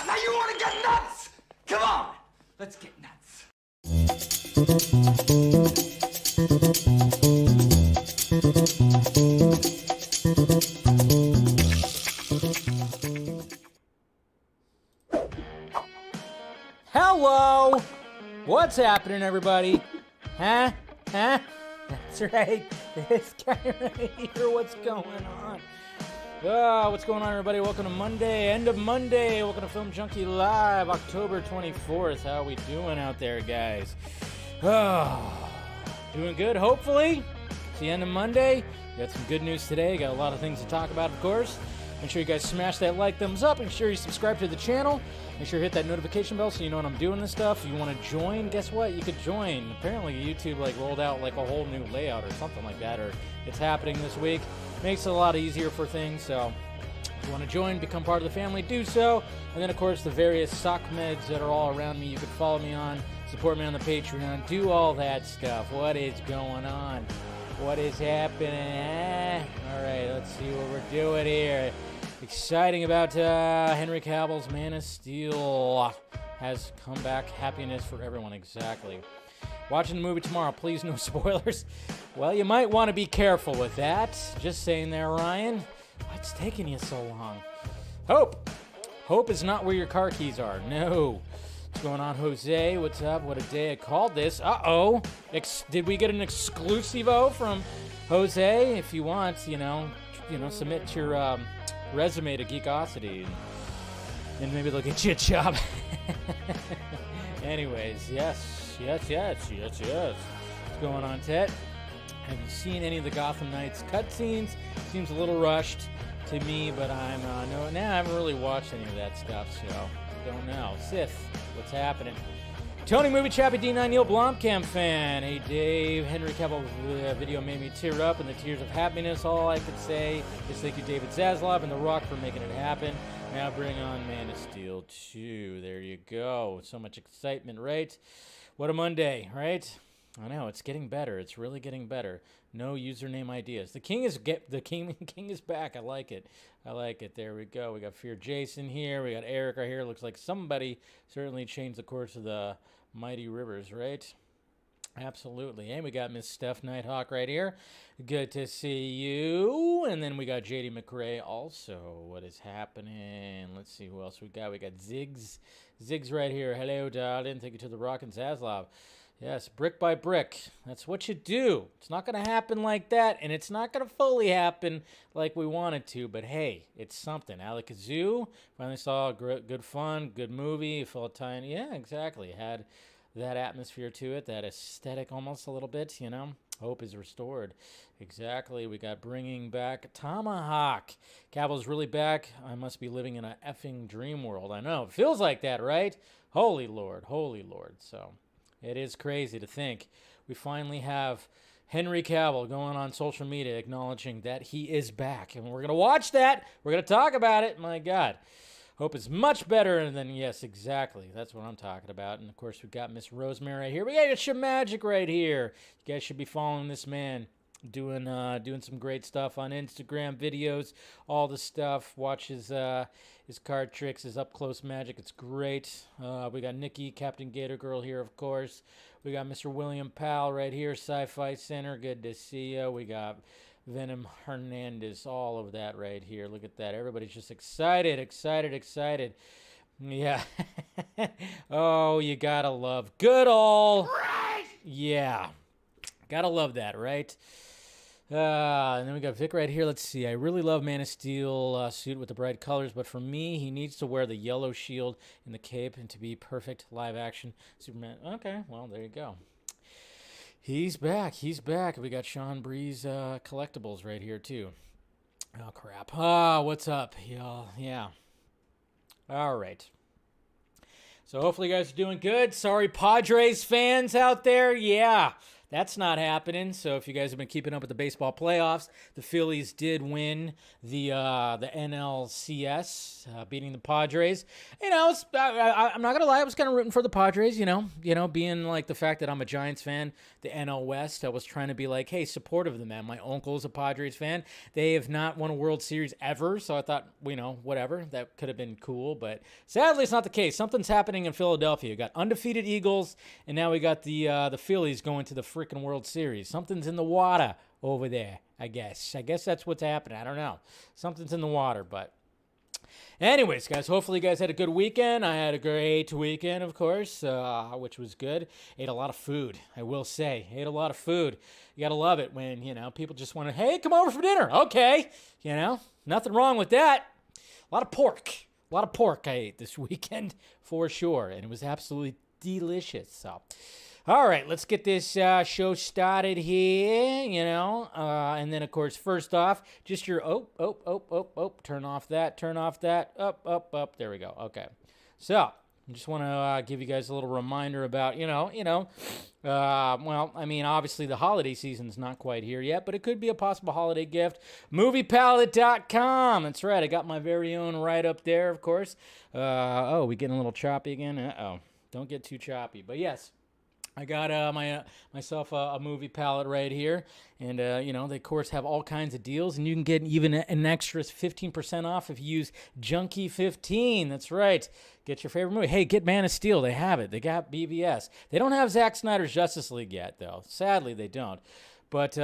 Now you want to get nuts? Come on, let's get nuts. Hello! What's happening, everybody? Huh? That's right. This guy right here. What's going on? What's going on, everybody? Welcome to Monday, end of Monday. Welcome to Film Junkee Live, October 24th. How we doing out there, guys? Doing good, hopefully. It's the end of Monday. Got some good news today. Got a lot of things to talk about, of course. Make sure you guys smash that like, thumbs up. Make sure you subscribe to the channel. Make sure you hit that notification bell so you know when I'm doing this stuff. If you want to join, guess what? You could join. Apparently YouTube rolled out a whole new layout or something like that, or it's happening this week. Makes it a lot easier for things, so if you want to join, become part of the family, do so. And then, of course, the various sock meds that are all around me, you can follow me on, support me on the Patreon, do all that stuff. What is going on? What is happening? All right, let's see what we're doing here. Exciting about Henry Cavill's Man of Steel has come back. Happiness for everyone, exactly. Watching the movie tomorrow, please no spoilers. Well, you might want to be careful with that. Just saying there, Ryan. What's taking you so long? Hope is not where your car keys are. No. What's going on, Jose? What's up? What a day I called this. Uh-oh. Did we get an exclusivo from Jose? If you want, submit your resume to Geekosity, and maybe they'll get you a job. Anyways, yes. What's going on, Ted? Have you seen any of the Gotham Knights cutscenes? Seems a little rushed to me, but I haven't really watched any of that stuff, so don't know. Sith, what's happening? Tony Movie Chappie D9 Neil Blomkamp fan. Hey Dave, Henry Cavill video made me tear up in the tears of happiness. All I could say is thank you David Zaslav and The Rock for making it happen. Now bring on Man of Steel 2. There you go. So much excitement, right? What a Monday, right? I know, it's getting better. It's really getting better. No username ideas. The king is back. I like it. There we go. We got Fear Jason here. We got Eric right here. Looks like somebody certainly changed the course of the mighty rivers, right? Absolutely. And we got Miss Steph Nighthawk right here. Good to see you. And then we got JD McRae also. What is happening? Let's see who else we got. We got Ziggs. Ziggs right here. Hello, darling. Thank you to The Rock and Zaslav. Yes, brick by brick. That's what you do. It's not going to happen like that, and it's not going to fully happen like we want it to, but hey, it's something. Alakazoo, finally saw good fun, good movie. It felt tiny. Yeah, exactly. It had that atmosphere to it, that aesthetic almost a little bit, Hope is restored. Exactly. We got bringing back Tomahawk. Cavill's really back. I must be living in a effing dream world. I know. It feels like that, right? Holy Lord. So it is crazy to think we finally have Henry Cavill going on social media acknowledging that he is back. And we're going to watch that. We're going to talk about it. My God. Hope is much better than, yes, exactly. That's what I'm talking about. And, of course, we've got Miss Rosemary right here. We got Shim Magic right here. You guys should be following this man. Doing some great stuff on Instagram, videos, all the stuff. Watch his card tricks, his up-close magic. It's great. We got Nikki, Captain Gator Girl here, of course. We got Mr. William Powell right here, Sci-Fi Center. Good to see you. We got Venom Hernandez, all of that right here. Look at that. Everybody's just excited. Yeah. Oh, you gotta love good old. Right! Yeah. Gotta love that, right? And then we got Vic right here. Let's see. I really love Man of Steel suit with the bright colors, but for me, he needs to wear the yellow shield and the cape and to be perfect live action Superman. Okay, well, there you go. He's back. We got Sean Breeze collectibles right here, too. Oh, crap. What's up, y'all? Yeah. All right. So hopefully you guys are doing good. Sorry, Padres fans out there. Yeah. That's not happening. So if you guys have been keeping up with the baseball playoffs, the Phillies did win the NLCS, beating the Padres. I'm not gonna lie, I was kind of rooting for the Padres. Being like the fact that I'm a Giants fan, the NL West. I was trying to be like, hey, supportive of them, man. My uncle's a Padres fan. They have not won a World Series ever, so I thought, whatever, that could have been cool. But sadly, it's not the case. Something's happening in Philadelphia. We got undefeated Eagles, and now we got the Phillies going to the freaking World Series. Something's in the water over there, I guess. I guess that's what's happening. I don't know. Something's in the water, but anyways, guys, hopefully you guys had a good weekend. I had a great weekend, of course, which was good. Ate a lot of food, I will say. Ate a lot of food. You got to love it when, people just want to, hey, come over for dinner. Okay. Nothing wrong with that. A lot of pork I ate this weekend for sure, and it was absolutely delicious. So all right, let's get this show started here, and then, of course, first off, just your, turn off that, up, there we go, okay. So, I just want to give you guys a little reminder about, obviously the holiday season's not quite here yet, but it could be a possible holiday gift. MoviePalette.com, that's right, I got my very own right up there, of course. We getting a little choppy again? Uh-oh, don't get too choppy, but yes. I got myself a movie palette right here, and they of course have all kinds of deals, and you can get even an extra 15% off if you use Junkee 15. That's right. Get your favorite movie. Hey, get Man of Steel. They have it. They got BVS. They don't have Zack Snyder's Justice League yet, though. Sadly, they don't. But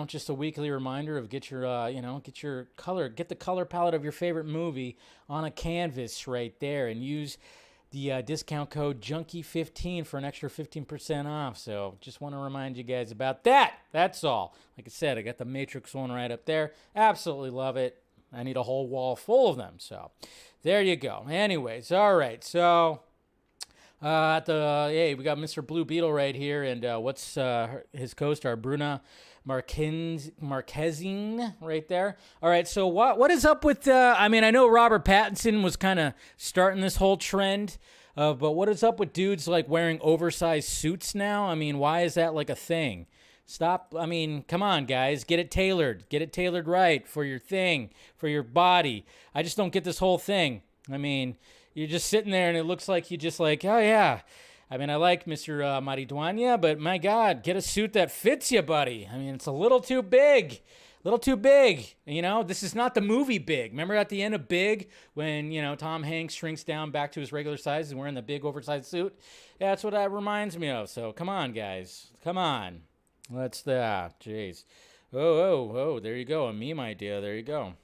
just a weekly reminder of get the color palette of your favorite movie on a canvas right there, and use the discount code Junkee15 for an extra 15% off. So just want to remind you guys about that. That's all. Like I said, I got the Matrix one right up there. Absolutely love it. I need a whole wall full of them. So there you go. Anyways, all right. So we got Mr. Blue Beetle right here, and what's his co-star, Bruna Marquezine right there. All right, so what is up with, I know Robert Pattinson was kind of starting this whole trend, but what is up with dudes like wearing oversized suits now? I mean, why is that like a thing? Stop. I mean, come on, guys. Get it tailored. Get it tailored right for your thing, for your body. I just don't get this whole thing. I mean, you're just sitting there and it looks like you just like, oh, yeah. I mean, I like Mr. Maridueña, but my God, get a suit that fits you, buddy. I mean, it's a little too big. A little too big. You know, this is not the movie Big. Remember at the end of Big when, Tom Hanks shrinks down back to his regular size and wearing the big oversized suit? Yeah, that's what that reminds me of. So come on, guys. Come on. Jeez. Oh, there you go. A meme idea. There you go.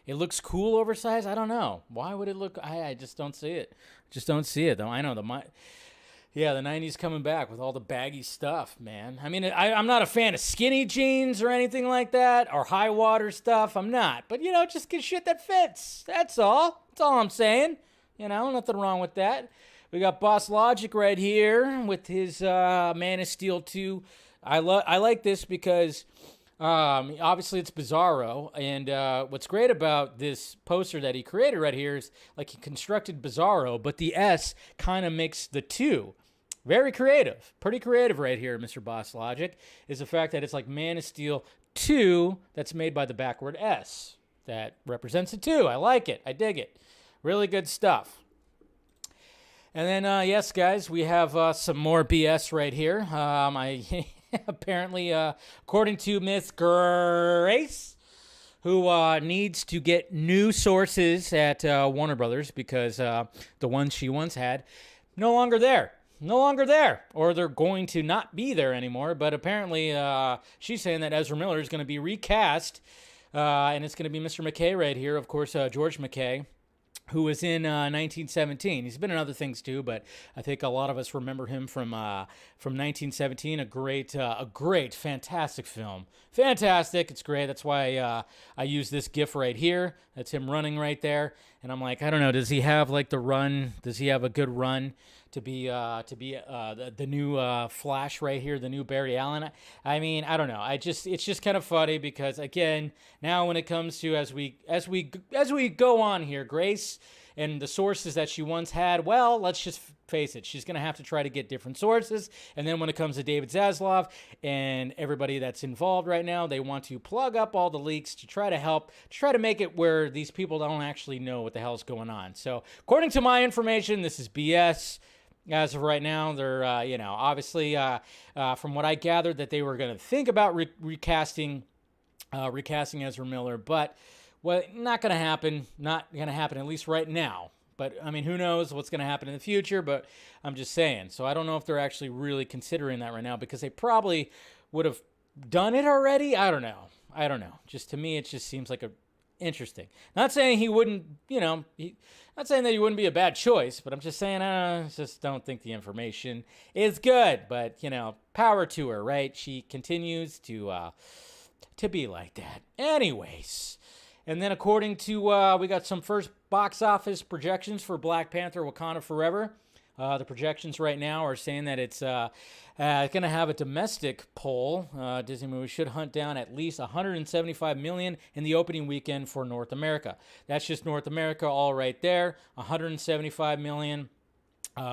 It looks cool oversized. I don't know. Why would it look? I just don't see it. Just don't see it though. I know the 90s coming back with all the baggy stuff, man. I mean, I'm not a fan of skinny jeans or anything like that, or high water stuff. I'm not. But just get shit that fits. That's all. That's all I'm saying. Nothing wrong with that. We got Boss Logic right here with his Man of Steel 2. I like this because obviously it's Bizarro, and what's great about this poster that he created right here is like he constructed Bizarro, but the S kind of makes the 2. Very creative. Pretty creative right here, Mr. Boss Logic, is the fact that it's like Man of Steel 2 that's made by the backward S. That represents a 2. I like it. I dig it. Really good stuff. And then, yes, guys, we have some more BS right here. Apparently, according to Miss Grace, who needs to get new sources at Warner Brothers because the ones she once had no longer there. Or they're going to not be there anymore. But apparently, she's saying that Ezra Miller is going to be recast, and it's going to be Mr. McKay right here, of course, George McKay, who was in 1917. He's been in other things too, but I think a lot of us remember him from 1917. A great, fantastic film. Fantastic. It's great. That's why I use this GIF right here. That's him running right there. And I'm like, I don't know. Does he have like the run? Does he have a good run to be the new Flash right here, the new Barry Allen? I mean, I don't know. It's just kind of funny because again, now when it comes to as we go on here, Grace and the sources that she once had, well, let's just face it, she's going to have to try to get different sources. And then when it comes to David Zaslav and everybody that's involved right now, they want to plug up all the leaks to try to make it where these people don't actually know what the hell's going on. So according to my information, this is BS. As of right now, they're, obviously, from what I gathered, that they were going to think about recasting Ezra Miller, but not going to happen. Not going to happen, at least right now. But, I mean, who knows what's going to happen in the future, but I'm just saying. So I don't know if they're actually really considering that right now because they probably would have done it already. I don't know. Just to me, it just seems like interesting. Not saying he wouldn't, not saying that he wouldn't be a bad choice, but I'm just saying I just don't think the information is good. But, power to her, right? She continues to be like that. Anyways. And then according to, we got some first box office projections for Black Panther Wakanda Forever. The projections right now are saying that it's going to have a domestic poll. Disney movie should hunt down at least $175 million in the opening weekend for North America. That's just North America all right there, $175 million.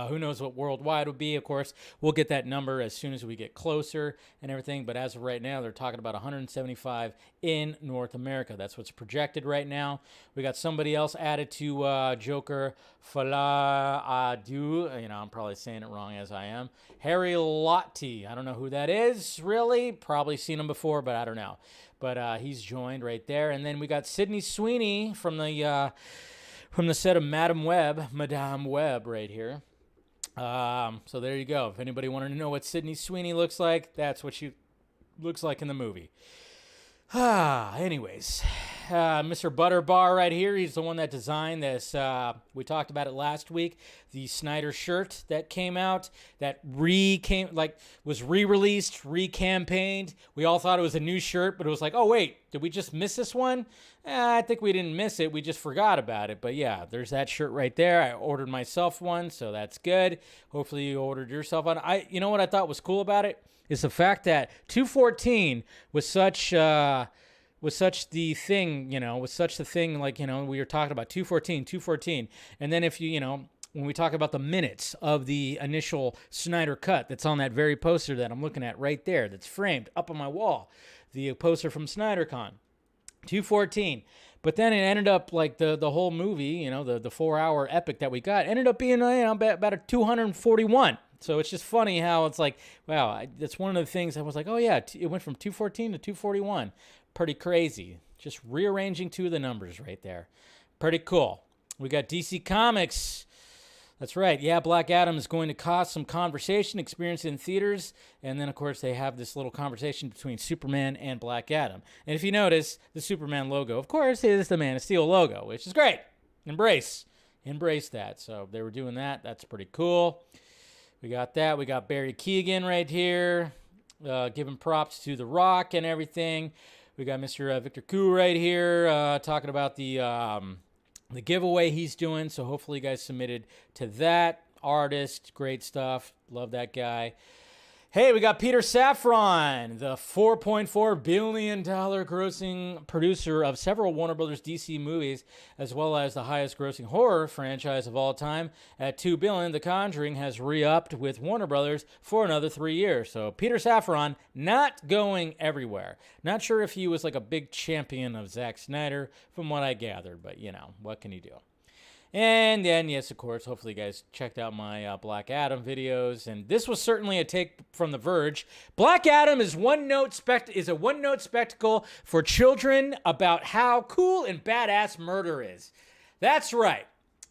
Who knows what worldwide would be? Of course, we'll get that number as soon as we get closer and everything. But as of right now, they're talking about 175 in North America. That's what's projected right now. We got somebody else added to Joker Fala Adu. I'm probably saying it wrong as I am. Harry Lotte. I don't know who that is, really. Probably seen him before, but I don't know. But he's joined right there. And then we got Sydney Sweeney from the set of Madame Web right here. So there you go. If anybody wanted to know what Sydney Sweeney looks like, that's what she looks like in the movie. Anyways, Mr. Butterbar right here. He's the one that designed this. We talked about it last week. The Snyder shirt that came out, that was re-released, re-campaigned. We all thought it was a new shirt, but it was like, oh wait, did we just miss this one? I think we didn't miss it. We just forgot about it. But yeah, there's that shirt right there. I ordered myself one, so that's good. Hopefully you ordered yourself one. You know what I thought was cool about it is the fact that 214 was such the thing, like, we were talking about 214. And then if when we talk about the minutes of the initial Snyder cut that's on that very poster that I'm looking at right there, that's framed up on my wall, the poster from SnyderCon, 214. But then it ended up like the whole movie, the 4-hour epic that we got ended up being about a 241. So it's just funny how it's like, wow, that's one of the things I was like, oh yeah, it went from 214 to 241. Pretty crazy. Just rearranging two of the numbers right there. Pretty cool. We got DC Comics. That's right. Yeah, Black Adam is going to cause some conversation experience in theaters. And then, of course, they have this little conversation between Superman and Black Adam. And if you notice, the Superman logo, of course, is the Man of Steel logo, which is great. Embrace that. So they were doing that. That's pretty cool. We got that. We got Barry Keoghan right here, giving props to The Rock and everything. We got Mr. Victor Koo right here talking about the giveaway he's doing. So hopefully you guys submitted to that. Artist, great stuff. Love that guy. Hey, we got Peter Safran, the $4.4 billion grossing producer of several Warner Brothers DC movies, as well as the highest grossing horror franchise of all time. At $2 billion, The Conjuring has re-upped with Warner Brothers for another 3 years. So Peter Safran not going everywhere. Not sure if he was like a big champion of Zack Snyder, from what I gathered, but what can you do? And then, yes, of course, hopefully you guys checked out my Black Adam videos. And this was certainly a take from The Verge. Black Adam is a one-note spectacle for children about how cool and badass murder is. That's right.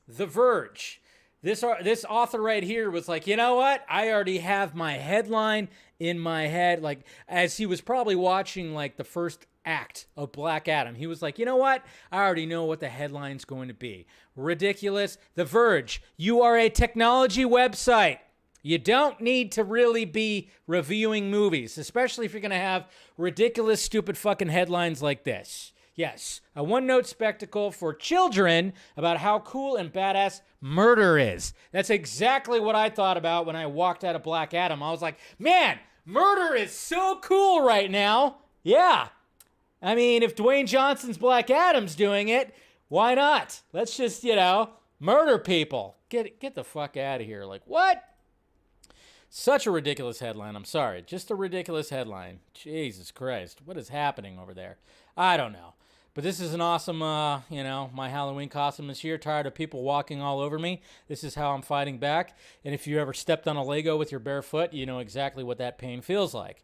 The Verge. This author right here was like, you know what? I already have my headline in my head. Like, as he was probably watching, like, the first act of Black Adam, he was like, you know what? I already know what the headline's going to be. Ridiculous. The Verge, you are a technology website. You don't need to really be reviewing movies, especially if you're going to have ridiculous, stupid fucking headlines like this. Yes, a one-note spectacle for children about how cool and badass murder is. That's exactly what I thought about when I walked out of Black Adam. I was like, man, murder is so cool right now. Yeah. I mean, if Dwayne Johnson's Black Adam's doing it, why not? Let's just, murder people. Get the fuck out of here. Like, what? Such a ridiculous headline. I'm sorry. Just a ridiculous headline. Jesus Christ. What is happening over there? I don't know. But this is an awesome, my Halloween costume this year. Tired of people walking all over me. This is how I'm fighting back. And if you ever stepped on a Lego with your bare foot, you know exactly what that pain feels like.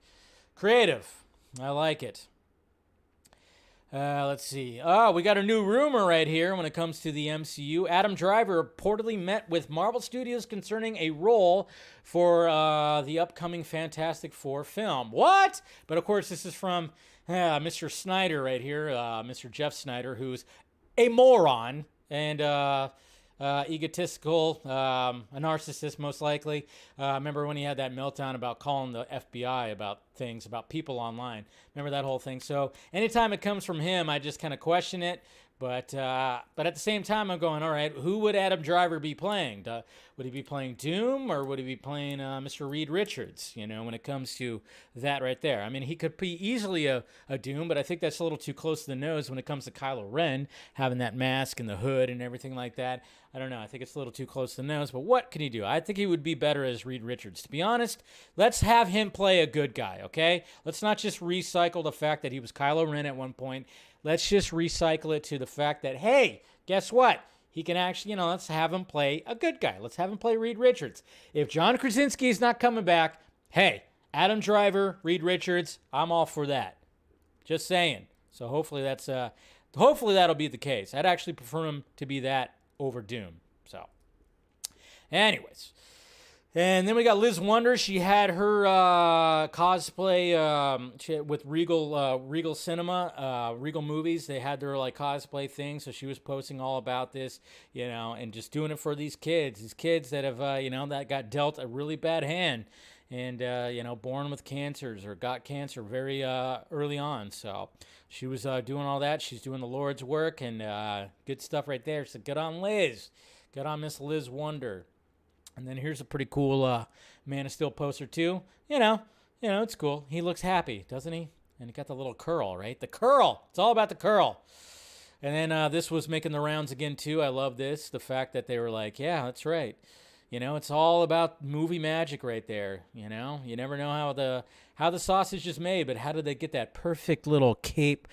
Creative. I like it. Let's see. Oh, we got a new rumor right here when it comes to the MCU. Adam Driver reportedly met with Marvel Studios concerning a role for the upcoming Fantastic Four film. What? But of course, this is from Mr. Snyder right here, Mr. Jeff Snyder, who's a moron and egotistical, a narcissist most likely. Remember when he had that meltdown about calling the FBI about things, about people online. Remember that whole thing? So anytime it comes from him, I just kind of question it. But at the same time, I'm going, all right, who would Adam Driver be playing? Would he be playing Doom, or would he be playing Mr. Reed Richards, when it comes to that right there? I mean, he could be easily a Doom, but I think that's a little too close to the nose when it comes to Kylo Ren, having that mask and the hood and everything like that. I don't know. I think it's a little too close to the nose, but what can he do? I think he would be better as Reed Richards. To be honest, let's have him play a good guy, okay? Let's not just recycle the fact that he was Kylo Ren at one point. Let's just recycle it to the fact that, hey, guess what? He can actually, let's have him play a good guy. Let's have him play Reed Richards. If John Krasinski is not coming back, hey, Adam Driver, Reed Richards, I'm all for that. Just saying. So hopefully that'll be the case. I'd actually prefer him to be that over Doom. So, anyways. And then we got Liz Wonder. She had her cosplay with Regal Cinema, Regal Movies. They had their like cosplay thing, so she was posting all about this, and just doing it for these kids that have, that got dealt a really bad hand, and born with cancers or got cancer very early on. So she was doing all that. She's doing the Lord's work, and good stuff right there. So good on Liz. Good on Miss Liz Wonder. And then here's a pretty cool Man of Steel poster too. It's cool. He looks happy, doesn't he? And he got the little curl, right? The curl. It's all about the curl. And then this was making the rounds again too. I love this. The fact that they were like, yeah, that's right. It's all about movie magic right there. You never know how the sausage is made, but how do they get that perfect little cape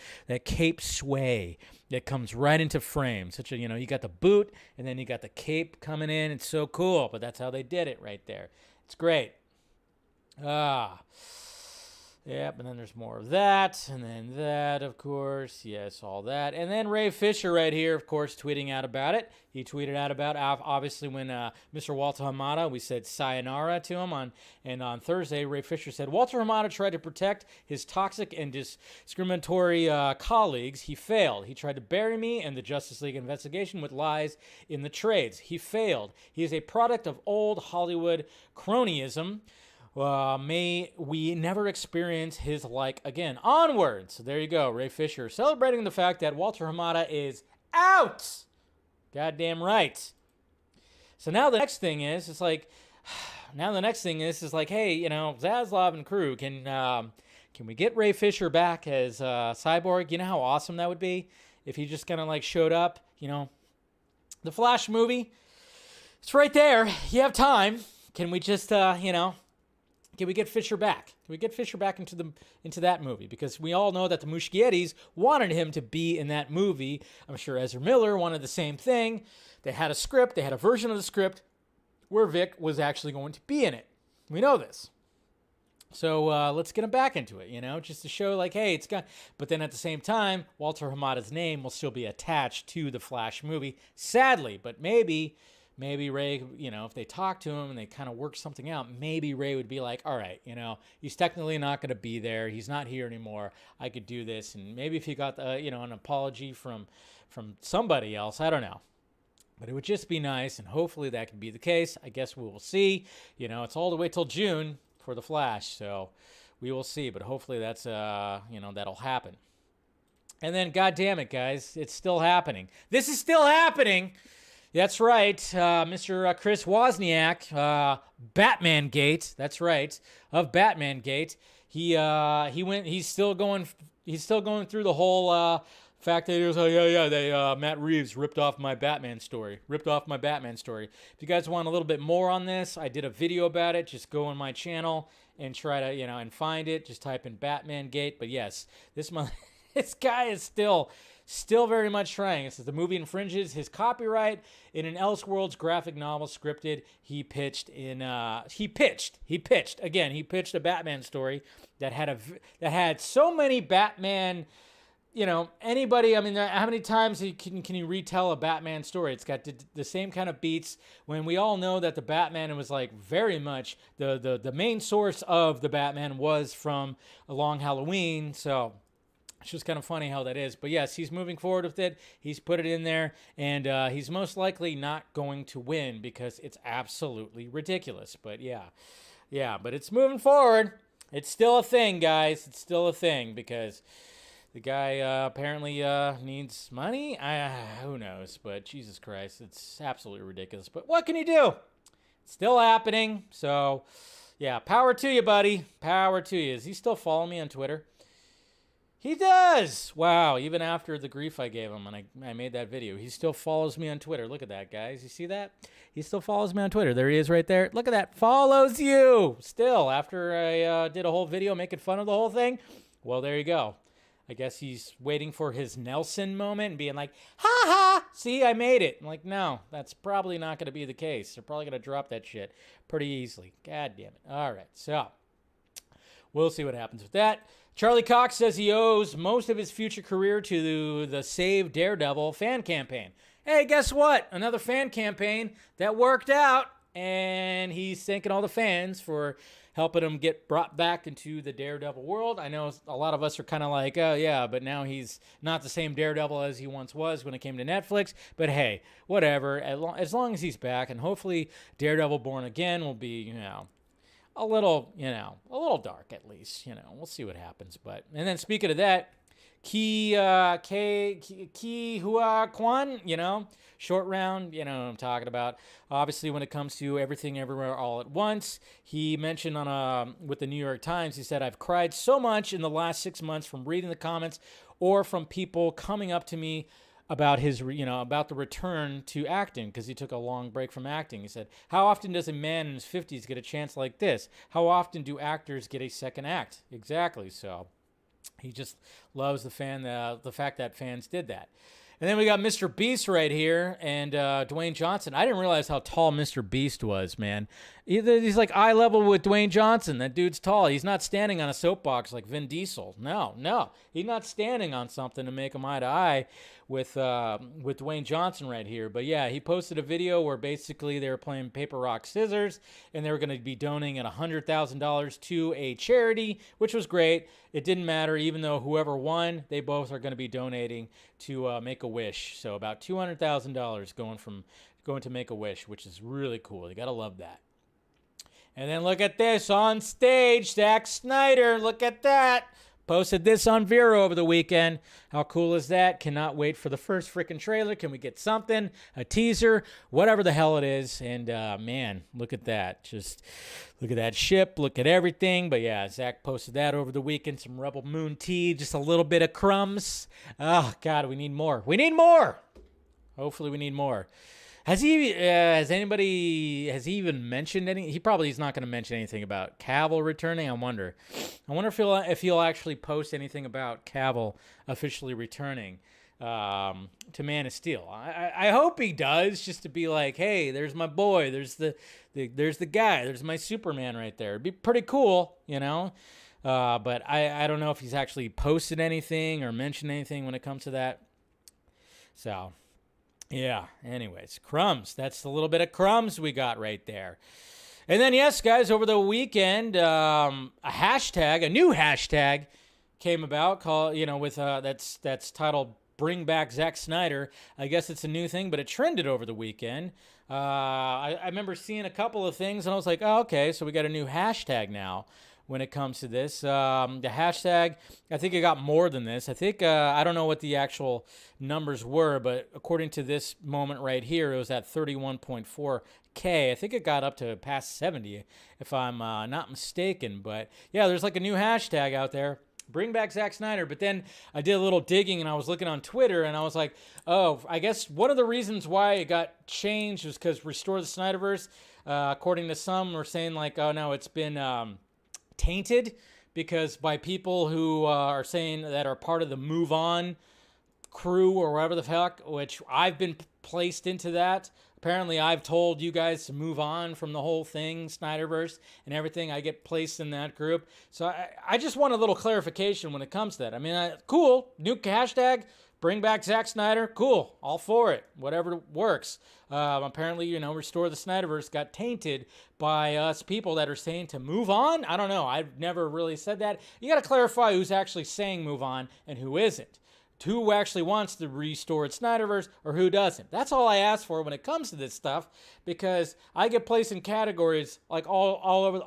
sway that comes right into frame? You got the boot and then you got the cape coming in. It's so cool, but that's how they did it right there. It's great. Yep, and then there's more of that, and then that, of course. Yes, all that. And then Ray Fisher right here, of course, tweeting out about it. He tweeted out about, obviously, when Mr. Walter Hamada, we said sayonara to him. On Thursday, Ray Fisher said, Walter Hamada tried to protect his toxic and discriminatory colleagues. He failed. He tried to bury me and the Justice League investigation with lies in the trades. He failed. He is a product of old Hollywood cronyism. May we never experience his like again. Onward. So there you go, Ray Fisher celebrating the fact that Walter Hamada is out. Goddamn right. So now the next thing is, hey, Zaslav and crew, can we get Ray Fisher back as Cyborg? You know how awesome that would be if he just kind of like showed up. The Flash movie. It's right there. You have time. Can we just Can we get Fisher back? Can we get Fisher back into that movie? Because we all know that the Muschietis wanted him to be in that movie. I'm sure Ezra Miller wanted the same thing. They had a script. They had a version of the script where Vic was actually going to be in it. We know this. So let's get him back into it, just to show like, hey, it's got. But then at the same time, Walter Hamada's name will still be attached to the Flash movie. Sadly, but maybe Ray, if they talk to him and they kind of work something out, maybe Ray would be like, all right, he's technically not going to be there. He's not here anymore. I could do this. And maybe if he got, an apology from somebody else, I don't know. But it would just be nice, and hopefully that can be the case. I guess we will see. It's all the way till June for the Flash, so we will see. But hopefully that's, that'll happen. And then, God damn it, guys, it's still happening. This is still happening. That's right, Mr. Chris Wozniak, Batman Gate. That's right, of Batman Gate. He's still going through the whole fact that he was like, Matt Reeves ripped off my Batman story. If you guys want a little bit more on this, I did a video about it. Just go on my channel and try to and find it. Just type in Batman Gate. But yes, this guy is still very much trying. It says the movie infringes his copyright in an Elseworlds graphic novel scripted. He pitched a Batman story that had so many Batman. Anybody. I mean, how many times can you retell a Batman story? It's got the same kind of beats. When we all know that the Batman was like very much the main source of the Batman was from A Long Halloween. So. It's just kind of funny how that is. But yes, he's moving forward with it. He's put it in there. And he's most likely not going to win because it's absolutely ridiculous. But yeah, but it's moving forward. It's still a thing, guys. It's still a thing because the guy apparently needs money. Who knows? But Jesus Christ, it's absolutely ridiculous. But what can you do? It's still happening. So, yeah, power to you, buddy. Power to you. Is he still following me on Twitter? He does! Wow, even after the grief I gave him when I made that video, he still follows me on Twitter. Look at that, guys. You see that? He still follows me on Twitter. There he is right there. Look at that. Follows you! Still, after I did a whole video making fun of the whole thing. Well, there you go. I guess he's waiting for his Nelson moment and being like, ha ha! See, I made it. I'm like, no, that's probably not going to be the case. They're probably going to drop that shit pretty easily. God damn it. All right, so we'll see what happens with that. Charlie Cox says he owes most of his future career to the Save Daredevil fan campaign. Hey, guess what? Another fan campaign that worked out. and he's thanking all the fans for helping him get brought back into the Daredevil world. I know a lot of us are kind of like, oh yeah, but now he's not the same Daredevil as he once was when it came to Netflix. But hey, whatever. As long as he's back, and hopefully Daredevil Born Again will be, a little dark at least. We'll see what happens. But and then speaking of that, Ki Hua Kwan, short round, what I'm talking about. Obviously, when it comes to Everything Everywhere All at Once, he mentioned with the New York Times, he said, I've cried so much in the last 6 months from reading the comments or from people coming up to me about his, about the return to acting, because he took a long break from acting. He said, how often does a man in his 50s get a chance like this? How often do actors get a second act? Exactly, so he just loves the fact that fans did that. And then we got Mr. Beast right here and Dwayne Johnson. I didn't realize how tall Mr. Beast was, man. He's like eye level with Dwayne Johnson. That dude's tall. He's not standing on a soapbox like Vin Diesel. No. He's not standing on something to make him eye to eye with Dwayne Johnson right here. But yeah, he posted a video where basically they were playing paper, rock, scissors, and they were going to be donating at $100,000 to a charity, which was great. It didn't matter, even though whoever won, they both are going to be donating to Make-A-Wish. So about $200,000 going to Make-A-Wish, which is really cool. You got to love that. And then look at this on stage, Zack Snyder. Look at that. Posted this on Vero over the weekend. How cool is that? Cannot wait for the first freaking trailer. Can we get something? A teaser? Whatever the hell it is. And, man, look at that. Just look at that ship. Look at everything. But, yeah, Zach posted that over the weekend. Some Rebel Moon tea. Just a little bit of crumbs. Oh, God, we need more. We need more. Hopefully we need more. Has he even mentioned any? He probably is not going to mention anything about Cavill returning. I wonder if he'll actually post anything about Cavill officially returning to Man of Steel. I hope he does, just to be like, hey, there's my boy. There's the guy. There's my Superman right there. It'd be pretty cool, But I don't know if he's actually posted anything or mentioned anything when it comes to that. So. Yeah, anyways, crumbs. That's the little bit of crumbs we got right there. And then, yes, guys, over the weekend, a new hashtag came about called, that's titled Bring Back Zack Snyder. I guess it's a new thing, but it trended over the weekend. I remember seeing a couple of things, and I was like, oh, okay, so we got a new hashtag now when it comes to this. The hashtag, I think it got more than this. I think, I don't know what the actual numbers were, but according to this moment right here, it was at 31.4K. I think it got up to past 70, if I'm not mistaken. But yeah, there's like a new hashtag out there. Bring back Zack Snyder. But then I did a little digging and I was looking on Twitter and I was like, oh, I guess one of the reasons why it got changed was because Restore the Snyderverse, according to some, were saying like, oh no, it's been tainted because by people who are saying that are part of the Move On crew or whatever the heck, which I've been placed into that. Apparently, I've told you guys to move on from the whole thing, Snyderverse and everything. I get placed in that group. So I just want a little clarification when it comes to that. I mean, cool, new hashtag, bring back Zack Snyder. Cool, all for it. Whatever works. Apparently, Restore the Snyderverse got tainted by us people that are saying to move on. I don't know. I've never really said that. You got to clarify who's actually saying move on and who isn't. Who actually wants the restored Snyderverse or who doesn't. That's all I ask for when it comes to this stuff, because I get placed in categories like all over,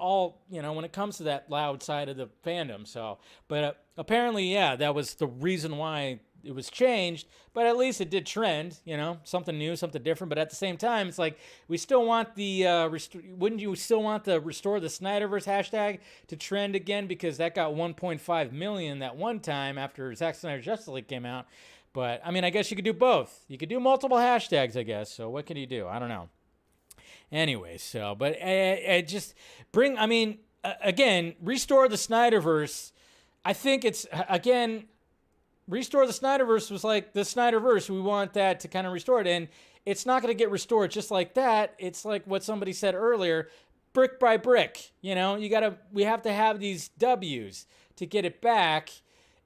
when it comes to that loud side of the fandom. So, but apparently, yeah, that was the reason why it was changed, but at least it did trend, something new, something different. But at the same time, it's like we still want the wouldn't you still want the Restore the Snyderverse hashtag to trend again, because that got 1.5 million that one time after Zack Snyder's Justice League came out. But I mean, I guess you could do both. You could do multiple hashtags, I guess. So what can you do? I don't know. Anyway, so but just bring. I mean, again, Restore the Snyderverse. I think it's again. Restore the Snyderverse was like the Snyderverse. We want that to kind of restore it. And it's not going to get restored just like that. It's like what somebody said earlier, brick by brick. We have to have these W's to get it back.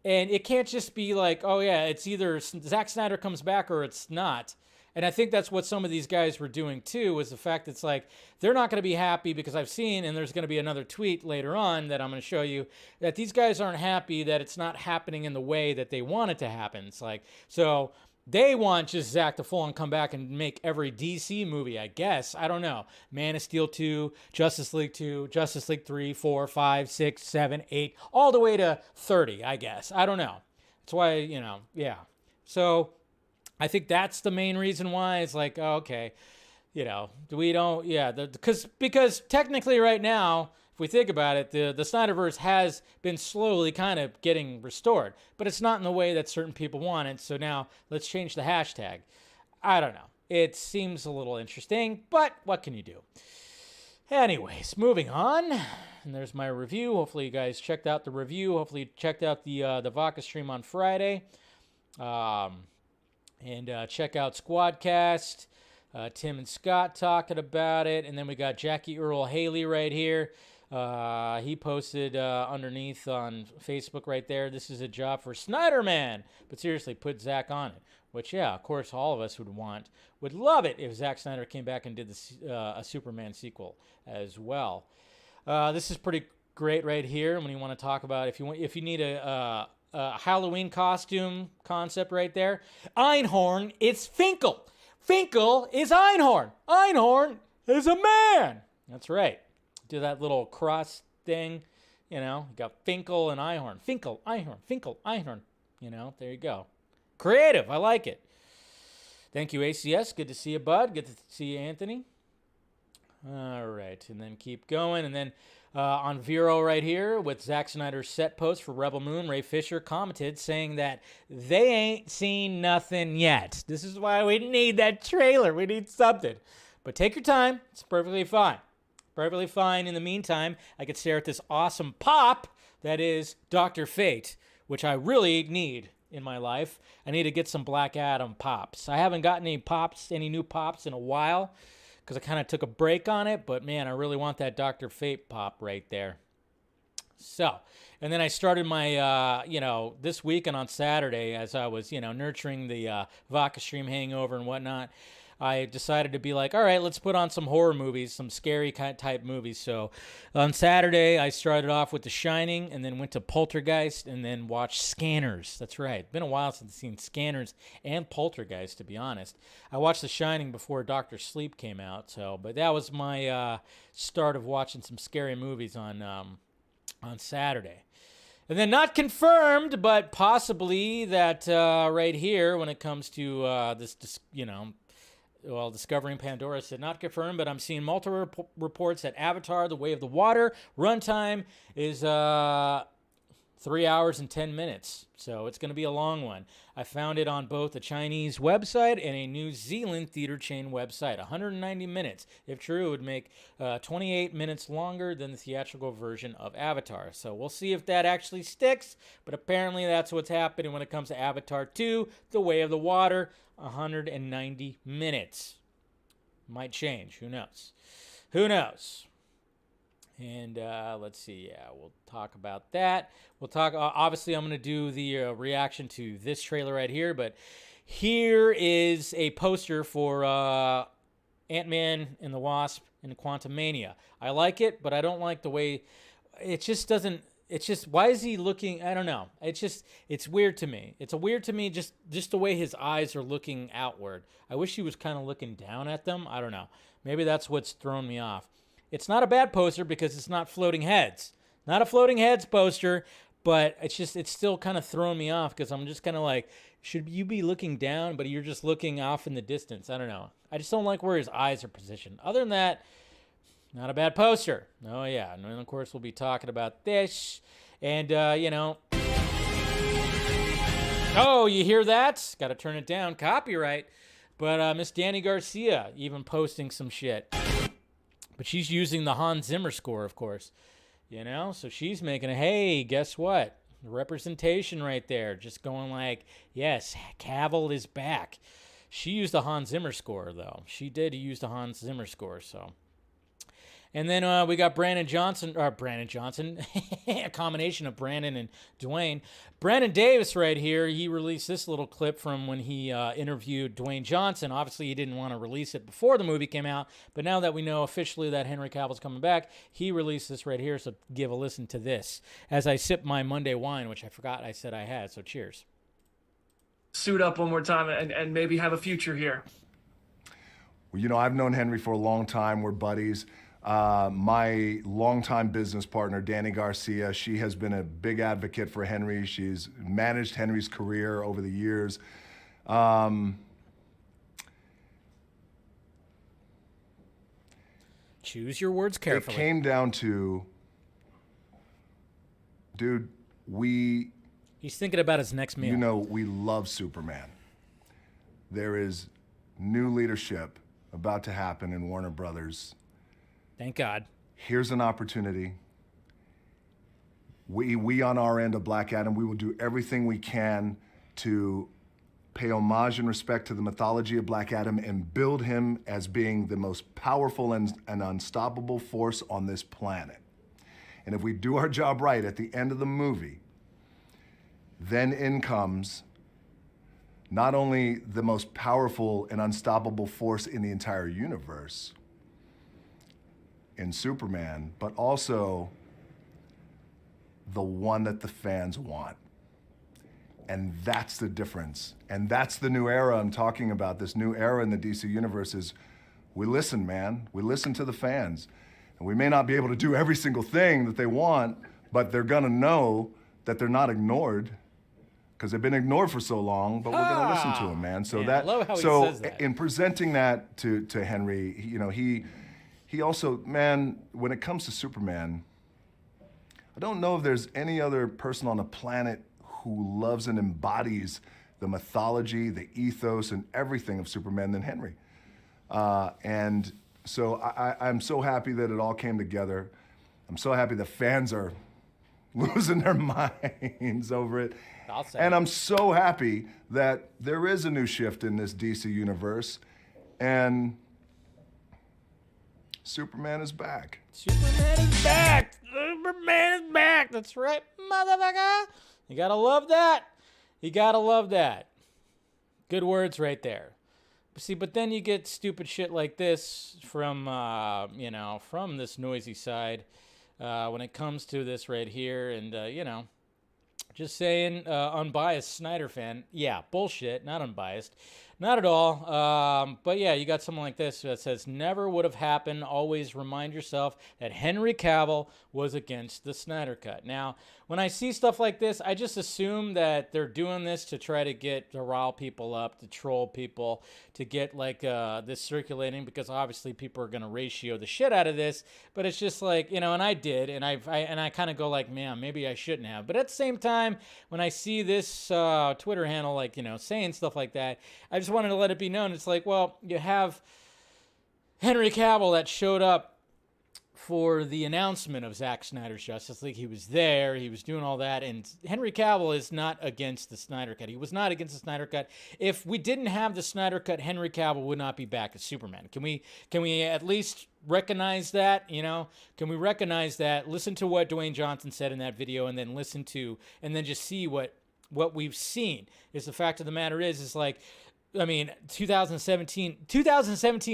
And it can't just be like, oh yeah, it's either Zack Snyder comes back or it's not. And I think that's what some of these guys were doing too, was the fact that it's like, they're not going to be happy because I've seen, and there's going to be another tweet later on that I'm going to show you, that these guys aren't happy that it's not happening in the way that they want it to happen. It's like, so they want just Zack to full on come back and make every DC movie, I guess. I don't know. Man of Steel 2, Justice League 2, Justice League 3, 4, 5, 6, 7, 8, all the way to 30, I guess. I don't know. That's why, yeah. So I think that's the main reason why it's like, oh, okay, because technically right now, if we think about it, the Snyderverse has been slowly kind of getting restored, but it's not in the way that certain people want it. So now let's change the hashtag. I don't know. It seems a little interesting, but what can you do? Anyways, moving on. And there's my review. Hopefully you guys checked out the review. Hopefully you checked out the Vodka stream on Friday. And check out Squadcast. Tim and Scott talking about it. And then we got Jackie Earl Haley right here. He posted underneath on Facebook right there, this is a job for Snyderman. But seriously, put Zack on it. Which, yeah, of course, all of us would love it if Zack Snyder came back and did a Superman sequel as well. This is pretty great right here when you want to talk about if you need a Halloween costume concept right there. Einhorn, it's Finkel. Finkel is Einhorn. Einhorn is a man. That's right. Do that little cross thing. You got Finkel and Einhorn. Finkel, Einhorn, Finkel, Einhorn. There you go. Creative. I like it. Thank you, ACS. Good to see you, bud. Good to see you, Anthony. All right. And then keep going. And then on Vero right here with Zack Snyder's set post for Rebel Moon, Ray Fisher commented saying that they ain't seen nothing yet. This is why we need that trailer. We need something. But take your time. It's perfectly fine. Perfectly fine. In the meantime, I could stare at this awesome pop that is Dr. Fate, which I really need in my life. I need to get some Black Adam pops. I haven't gotten any new pops in a while because I kind of took a break on it, but man, I really want that Dr. Fate pop right there. So, and then I started my, this weekend on Saturday as I was, nurturing the Vodka stream hangover and whatnot. I decided to be like, all right, let's put on some horror movies, some scary kind of type movies. So on Saturday, I started off with The Shining and then went to Poltergeist and then watched Scanners. That's right. Been a while since I've seen Scanners and Poltergeist, to be honest. I watched The Shining before Dr. Sleep came out. But that was my start of watching some scary movies on Saturday. And then not confirmed, but possibly that right here when it comes to this, Discovering Pandora said not confirmed, but I'm seeing multiple reports that Avatar, The Way of the Water, runtime is 3 hours and 10 minutes. So it's going to be a long one. I found it on both a Chinese website and a New Zealand theater chain website. 190 minutes. If true, it would make 28 minutes longer than the theatrical version of Avatar. So we'll see if that actually sticks. But apparently that's what's happening when it comes to Avatar 2, The Way of the Water. 190 minutes. Might change. Who knows? Who knows? And let's see. Yeah, we'll talk about that. We'll talk. Obviously, I'm going to do the reaction to this trailer right here. But here is a poster for Ant-Man and the Wasp and Quantumania. I like it, but I don't like the way it just doesn't. It's just, why is he looking? I don't know. It's weird to me. It's weird to me just the way his eyes are looking outward. I wish he was kind of looking down at them. I don't know. Maybe that's what's thrown me off. It's not a bad poster because it's not floating heads. Not a floating heads poster, but it's still kind of throwing me off because I'm just kind of like, should you be looking down, but you're just looking off in the distance? I don't know. I just don't like where his eyes are positioned. Other than that, not a bad poster. Oh, yeah. And then, of course, we'll be talking about this. And, oh, you hear that? Got to turn it down. Copyright. But Miss Danny Garcia even posting some shit. But she's using the Hans Zimmer score, of course. So she's making a, hey, guess what? Representation right there. Just going like, yes, Cavill is back. She used the Hans Zimmer score, though. She did use the Hans Zimmer score, so. And then we got Brandon Johnson, a combination of Brandon and Dwayne. Brandon Davis right here, he released this little clip from when he interviewed Dwayne Johnson. Obviously, he didn't want to release it before the movie came out, but now that we know officially that Henry Cavill's coming back, he released this right here, so give a listen to this as I sip my Monday wine, which I forgot I said I had, so cheers. Suit up one more time and maybe have a future here. Well, you know, I've known Henry for a long time. We're buddies. My longtime business partner, Danny Garcia, she has been a big advocate for Henry. She's managed Henry's career over the years. Choose your words carefully. It came down to, dude, He's thinking about his next meal. you know, we love Superman. There is new leadership about to happen in Warner Brothers. Thank God. Here's an opportunity. We on our end of Black Adam, we will do everything we can to pay homage and respect to the mythology of Black Adam and build him as being the most powerful and unstoppable force on this planet. And if we do our job right at the end of the movie, then in comes not only the most powerful and unstoppable force in the entire universe, in Superman, but also the one that the fans want. And that's the difference. And that's the new era I'm talking about. This new era in the DC universe is we listen, man. We listen to the fans. And we may not be able to do every single thing that they want, but they're gonna know that they're not ignored because they've been ignored for so long, but we're gonna listen to them, man. So Man, I love how he says that. in presenting that to Henry, you know, he also, man, when it comes to Superman, I don't know if there's any other person on the planet who loves and embodies the mythology, the ethos, and everything of Superman than Henry. And so I'm so happy that it all came together. I'm so happy the fans are losing their minds over it. I'll say. And I'm so happy that there is a new shift in this DC universe, and Superman is back. Superman is back. Superman is back. That's right, motherfucker. You gotta love that. You gotta love that. Good words right there. But then you get stupid shit like this from, from this noisy side when it comes to this right here. And, just saying, unbiased Snyder fan. Yeah, bullshit. Not unbiased. Not at all. But yeah, you got something like this that says, never would have happened. Always remind yourself that Henry Cavill was against the Snyder Cut. Now, when I see stuff like this, I just assume that they're doing this to try to rile people up, to troll people, to get this circulating, because obviously people are going to ratio the shit out of this. But it's just like, and I did, and I kind of go like, man, maybe I shouldn't have. But at the same time, when I see this Twitter handle, saying stuff like that, I just wanted to let it be known. It's like, well, you have Henry Cavill that showed up for the announcement of Zack Snyder's Justice League. He was there. He was doing all that. And Henry Cavill is not against the Snyder Cut. He was not against the Snyder Cut. If we didn't have the Snyder Cut, Henry Cavill would not be back as Superman. Can we at least recognize that? Can we recognize that? Listen to what Dwayne Johnson said in that video, and then just see what we've seen. Is the fact of the matter is like, 2017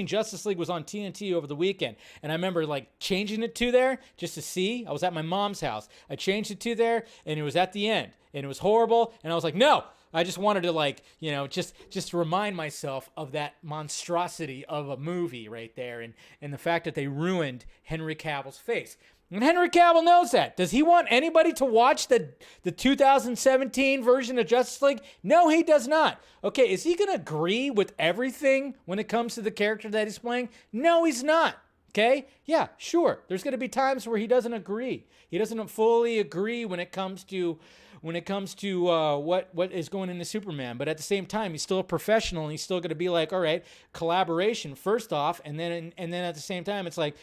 Justice League was on TNT over the weekend, and I remember changing it to there just to see. I was at my mom's house. I changed it to there, and it was at the end, and it was horrible, and I was like, no. I just wanted to just remind myself of that monstrosity of a movie right there, and the fact that they ruined Henry Cavill's face. And Henry Cavill knows that. Does he want anybody to watch the 2017 version of Justice League? No, he does not. Okay, is he going to agree with everything when it comes to the character that he's playing? No, he's not. Okay? Yeah, sure. There's going to be times where he doesn't agree. He doesn't fully agree when it comes to what is going into Superman. But at the same time, he's still a professional, and he's still going to be like, all right, collaboration first off, and then at the same time, it's like,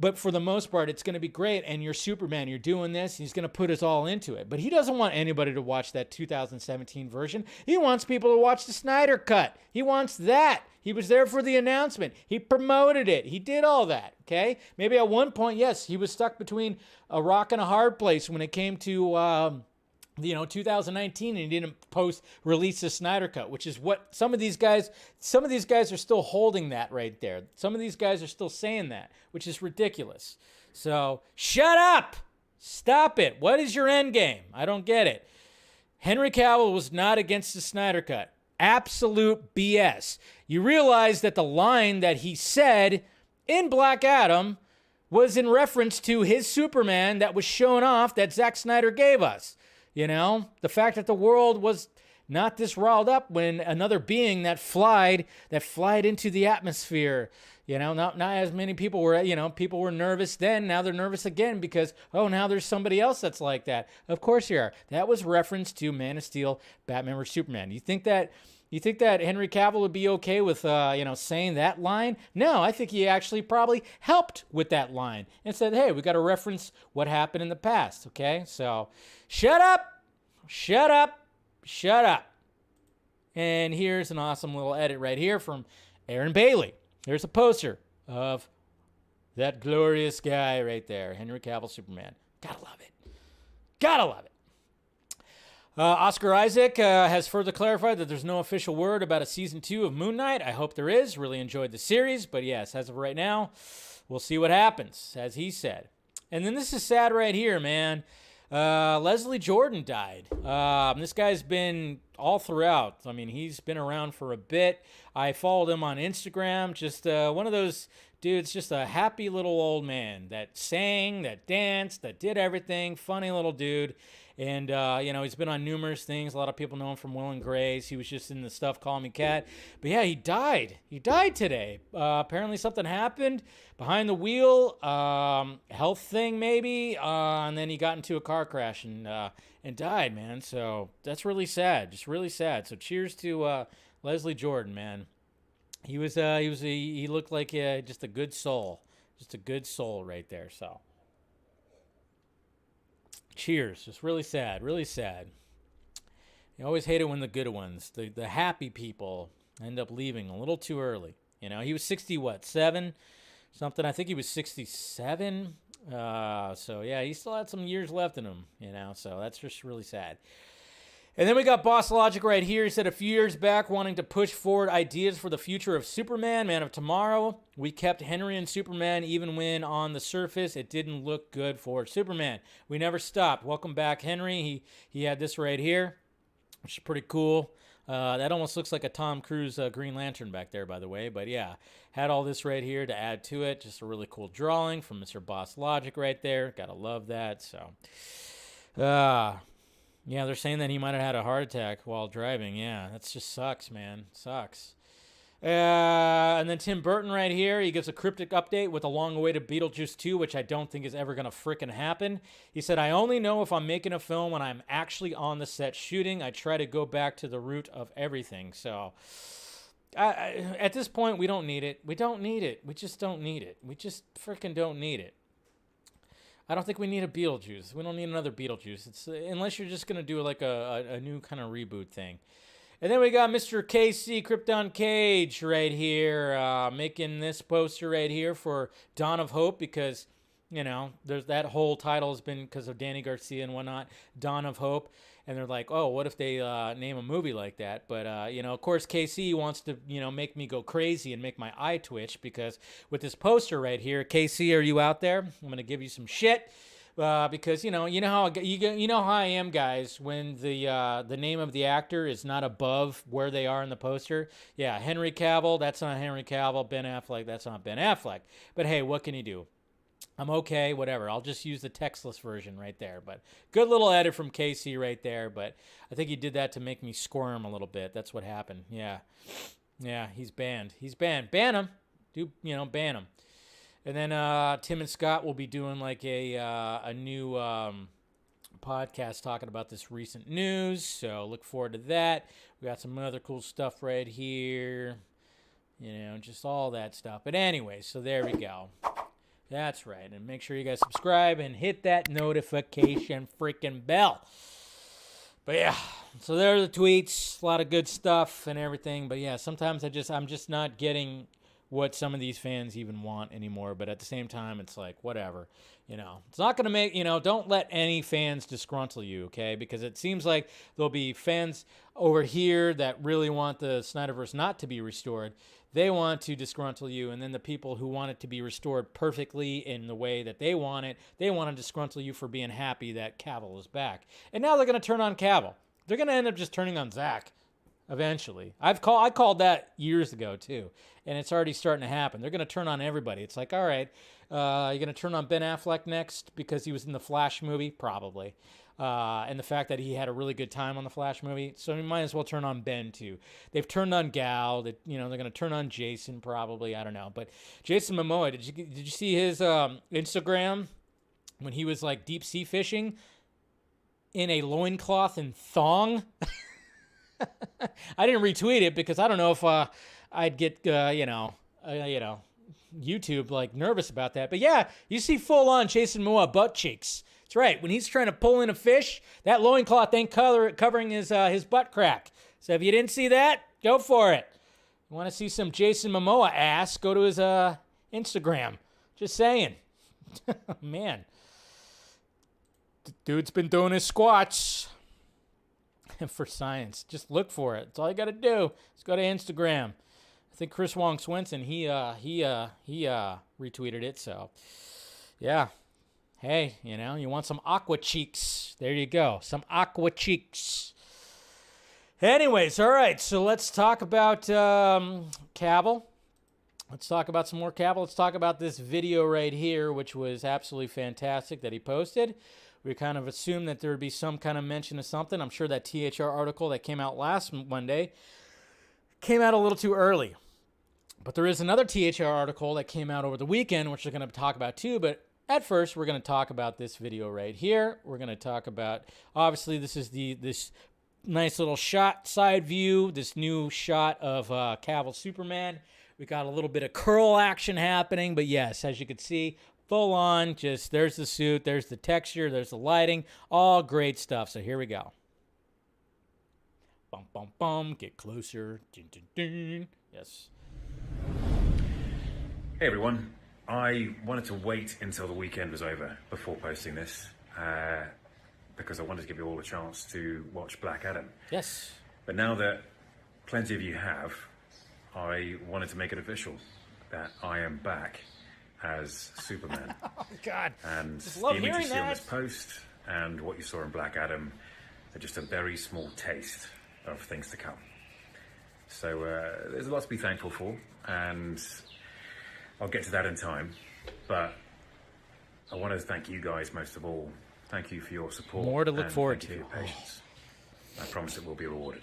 but for the most part, it's going to be great. And you're Superman. You're doing this. He's going to put us all into it. But he doesn't want anybody to watch that 2017 version. He wants people to watch the Snyder Cut. He wants that. He was there for the announcement. He promoted it. He did all that, okay? Maybe at one point, yes, he was stuck between a rock and a hard place when it came to 2019, and he didn't release the Snyder Cut, which is what some of these guys are still holding that right there. Some of these guys are still saying that, which is ridiculous. So shut up. Stop it. What is your end game? I don't get it. Henry Cavill was not against the Snyder Cut. Absolute BS. You realize that the line that he said in Black Adam was in reference to his Superman that was shown off that Zack Snyder gave us. You know, the fact that the world was not this riled up when another being that flied into the atmosphere. You know, not as many people were, people were nervous then. Now they're nervous again because, now there's somebody else that's like that. Of course you are. That was reference to Man of Steel, Batman vs. Superman. You think that Henry Cavill would be okay with, saying that line? No, I think he actually probably helped with that line and said, hey, we got to reference what happened in the past, okay? So shut up, shut up, shut up. And here's an awesome little edit right here from Aaron Bailey. Here's a poster of that glorious guy right there, Henry Cavill Superman. Gotta love it. Gotta love it. Oscar Isaac has further clarified that there's no official word about a season 2 of Moon Knight. I hope there is. Really enjoyed the series. But yes, as of right now, we'll see what happens, as he said. And then this is sad right here, man. Leslie Jordan died. This guy's been all throughout. I mean, he's been around for a bit. I followed him on Instagram. Just one of those dudes, just a happy little old man that sang, that danced, that did everything. Funny little dude. And, he's been on numerous things. A lot of people know him from Will and Grace. He was just in the stuff Call Me Cat. But, yeah, he died. He died today. Apparently something happened behind the wheel, health thing maybe, and then he got into a car crash and died, man. So that's really sad, just really sad. So cheers to Leslie Jordan, man. He looked like just a good soul right there. So cheers, just really sad, really sad. You always hate it when the good ones, the happy people, end up leaving a little too early. He was 7 something. I think he was 67. So yeah, he still had some years left in him. So that's just really sad. And then we got Boss Logic right here. He said a few years back, wanting to push forward ideas for the future of Superman, Man of Tomorrow. We kept Henry and Superman even when on the surface it didn't look good for Superman. We never stopped. Welcome back, Henry. He had this right here, which is pretty cool. That almost looks like a Tom Cruise Green Lantern back there, by the way. But yeah, had all this right here to add to it. Just a really cool drawing from Mr. Boss Logic right there. Gotta love that. So, yeah, they're saying that he might have had a heart attack while driving. Yeah, that just sucks, man. Sucks. And then Tim Burton right here. He gives a cryptic update with a long-awaited Beetlejuice 2, which I don't think is ever going to frickin' happen. He said, I only know if I'm making a film when I'm actually on the set shooting. I try to go back to the root of everything. So at this point, we don't need it. We don't need it. We just don't need it. We just frickin' don't need it. I don't think we need a Beetlejuice. We don't need another Beetlejuice. It's unless you're just going to do like a new kind of reboot thing. And then we got Mr. KC, Krypton Cage, right here, making this poster right here for Dawn of Hope because, there's that whole title has been because of Danny Garcia and whatnot, Dawn of Hope. And they're like, oh, what if they name a movie like that? But, of course, KC wants to, make me go crazy and make my eye twitch because with this poster right here, KC, are you out there? I'm going to give you some shit because, you know how I am, guys, when the name of the actor is not above where they are in the poster. Yeah, Henry Cavill, that's not Henry Cavill. Ben Affleck, that's not Ben Affleck. But, hey, what can you do? I'm okay, whatever. I'll just use the textless version right there. But good little edit from KC right there. But I think he did that to make me squirm a little bit. That's what happened. Yeah. Yeah, he's banned. He's banned. Ban him. Ban him. And then Tim and Scott will be doing like a new podcast talking about this recent news. So look forward to that. We got some other cool stuff right here. Just all that stuff. But anyway, so there we go. That's right. And make sure you guys subscribe and hit that notification freaking bell. But yeah, so there are the tweets, a lot of good stuff and everything. But yeah, sometimes I'm just not getting what some of these fans even want anymore. But at the same time, it's like, whatever. It's not going to make, don't let any fans disgruntle you, okay? Because it seems like there'll be fans over here that really want the Snyderverse not to be restored. They want to disgruntle you, and then the people who want it to be restored perfectly in the way that they want it, they want to disgruntle you for being happy that Cavill is back. And now they're going to turn on Cavill. They're going to end up just turning on Zach eventually. I called that years ago, too, and it's already starting to happen. They're going to turn on everybody. It's like, all right, you're going to turn on Ben Affleck next because he was in the Flash movie? Probably. And the fact that he had a really good time on the Flash movie. So you might as well turn on Ben, too. They've turned on Gal. They're going to turn on Jason, probably. I don't know. But Jason Momoa, did you see his Instagram when he was, like, deep-sea fishing in a loincloth and thong? I didn't retweet it because I don't know if I'd get, YouTube, like, nervous about that. But, yeah, you see full-on Jason Momoa butt cheeks. That's right. When he's trying to pull in a fish, that loincloth ain't covering his butt crack. So if you didn't see that, go for it. You want to see some Jason Momoa ass, go to his Instagram. Just saying. Man. Dude's been doing his squats. For science. Just look for it. That's all you got to do. Just go to Instagram. I think Chris Wong Swenson, he retweeted it. So, yeah. Hey, you want some aqua cheeks. There you go. Some aqua cheeks. Anyways, all right. So let's talk about Cavill. Let's talk about some more Cavill. Let's talk about this video right here, which was absolutely fantastic that he posted. We kind of assumed that there would be some kind of mention of something. I'm sure that THR article that came out last Monday came out a little too early. But there is another THR article that came out over the weekend, which we're going to talk about too. But at first, we're going to talk about this video right here. We're going to talk about, obviously, this is this nice little shot, side view, this new shot of Cavill Superman. We got a little bit of curl action happening. But yes, as you can see, full on, just there's the suit, there's the texture, there's the lighting, all great stuff. So here we go. Bum, bum, bum, get closer. Dun, dun, dun. Yes. Hey everyone, I wanted to wait until the weekend was over before posting this because I wanted to give you all a chance to watch Black Adam. Yes. But now that plenty of you have, I wanted to make it official that I am back as Superman. Oh, God. And just the love image you hearing see on that. this post and what you saw in Black Adam are just a very small taste of things to come. So there's a lot to be thankful for, and I'll get to that in time. But I want to thank you guys most of all. Thank you for your support. More to look and forward thank you to. for your patience. I promise it will be rewarded.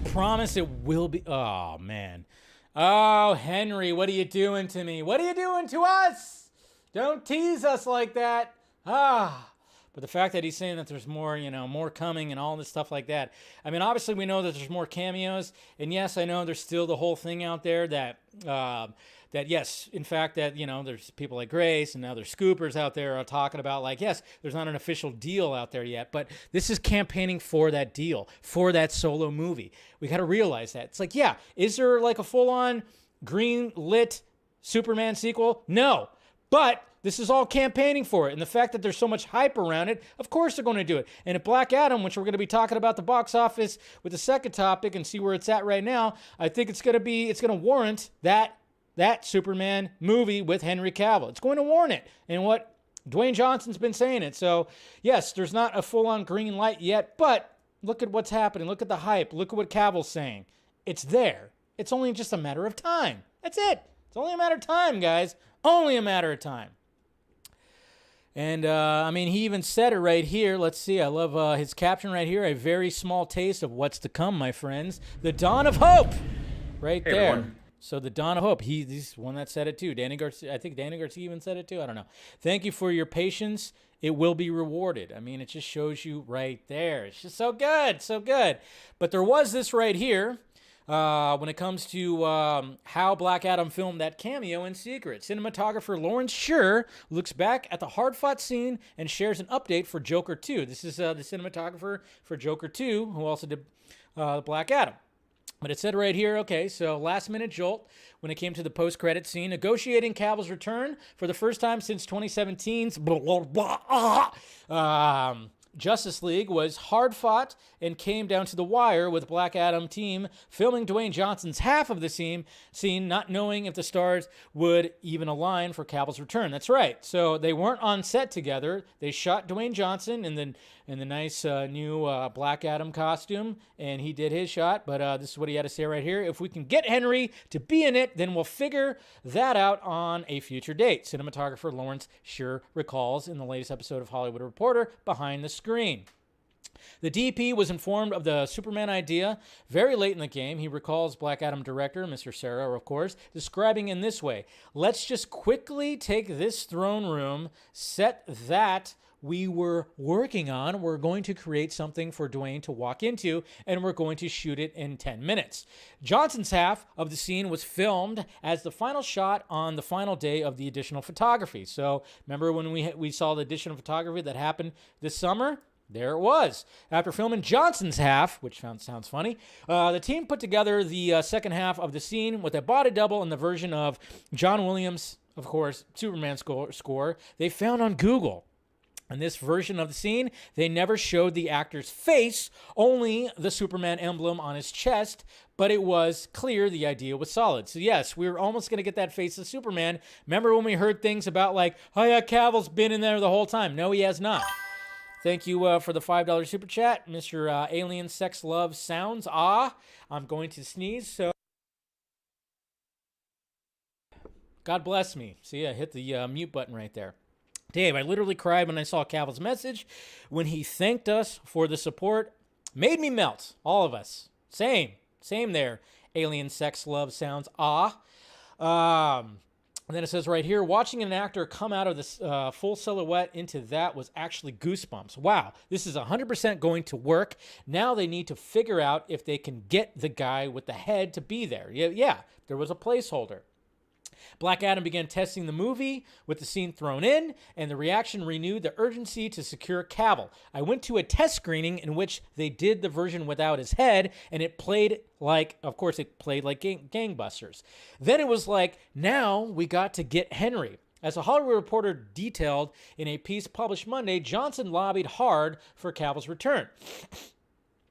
Promise it will be. Oh, man. Oh, Henry, what are you doing to me? What are you doing to us? Don't tease us like that. But the fact that he's saying that there's more, more coming and all this stuff like that. I mean, obviously we know that there's more cameos. And yes, I know there's still the whole thing out there that yes, in fact, that, there's people like Grace and other scoopers out there are talking about, like, yes, there's not an official deal out there yet, but this is campaigning for that deal, for that solo movie. We got to realize that. It's like, yeah, is there like a full-on green lit Superman sequel? No, but this is all campaigning for it. And the fact that there's so much hype around it, of course they're going to do it. And at Black Adam, which we're going to be talking about the box office with the second topic and see where it's at right now, I think it's going to warrant that Superman movie with Henry Cavill. It's going to warrant it. And what Dwayne Johnson's been saying it. So, yes, there's not a full-on green light yet, but look at what's happening. Look at the hype. Look at what Cavill's saying. It's there. It's only just a matter of time. That's it. It's only a matter of time, guys. Only a matter of time. And, he even said it right here. Let's see. I love his caption right here. A very small taste of what's to come, my friends. The dawn of hope. Right there. Everyone. So the dawn of hope. He's one that said it too. Danny Garcia. I think Danny Garcia even said it too. I don't know. Thank you for your patience. It will be rewarded. It just shows you right there. It's just so good. So good. But there was this right here. when it comes to how Black Adam filmed that cameo in secret. Cinematographer Lawrence Sher looks back at the hard-fought scene and shares an update for Joker 2. This is the cinematographer for Joker 2, who also did Black Adam. But it said right here, okay, so last-minute jolt when it came to the post-credit scene. Negotiating Cavill's return for the first time since 2017's Justice League was hard-fought and came down to the wire, with Black Adam team filming Dwayne Johnson's half of the scene, not knowing if the stars would even align for Cavill's return. That's right. So they weren't on set together. They shot Dwayne Johnson in the nice new Black Adam costume, and he did his shot. But this is what he had to say right here. If we can get Henry to be in it, then we'll figure that out on a future date. Cinematographer Lawrence Sher recalls in the latest episode of Hollywood Reporter, Behind the Screen. The DP was informed of the Superman idea very late in the game. He recalls Black Adam director, Mr. Serra, of course, describing in this way: let's just quickly take this throne room set that we were working on. We're going to create something for Dwayne to walk into, and we're going to shoot it in 10 minutes. Johnson's half of the scene was filmed as the final shot on the final day of the additional photography. So remember when we saw the additional photography that happened this summer? There it was. After filming Johnson's half, which sounds funny, the team put together the second half of the scene with a body double in the version of John Williams', of course, Superman score they found on Google. In this version of the scene, they never showed the actor's face, only the Superman emblem on his chest, but it was clear the idea was solid. So yes, we were almost going to get that face of Superman. Remember when we heard things about like, oh yeah, Cavill's been in there the whole time? No, he has not. Thank you for the $5 super chat, Mr. Alien Sex Love Sounds. I'm going to sneeze, so God bless me. See, I hit the mute button right there. Dave, I literally cried when I saw Cavill's message when he thanked us for the support. Made me melt, all of us. Same there. Alien Sex Love Sounds. And then it says right here, watching an actor come out of this full silhouette into that was actually goosebumps. Wow, this is 100% going to work. Now they need to figure out if they can get the guy with the head to be there. Yeah, there was a placeholder. Black Adam began testing the movie with the scene thrown in, and the reaction renewed the urgency to secure Cavill. I went to a test screening in which they did the version without his head, and it played like gangbusters. Then it was like, now we got to get Henry. As a Hollywood Reporter detailed in a piece published Monday, Johnson lobbied hard for Cavill's return.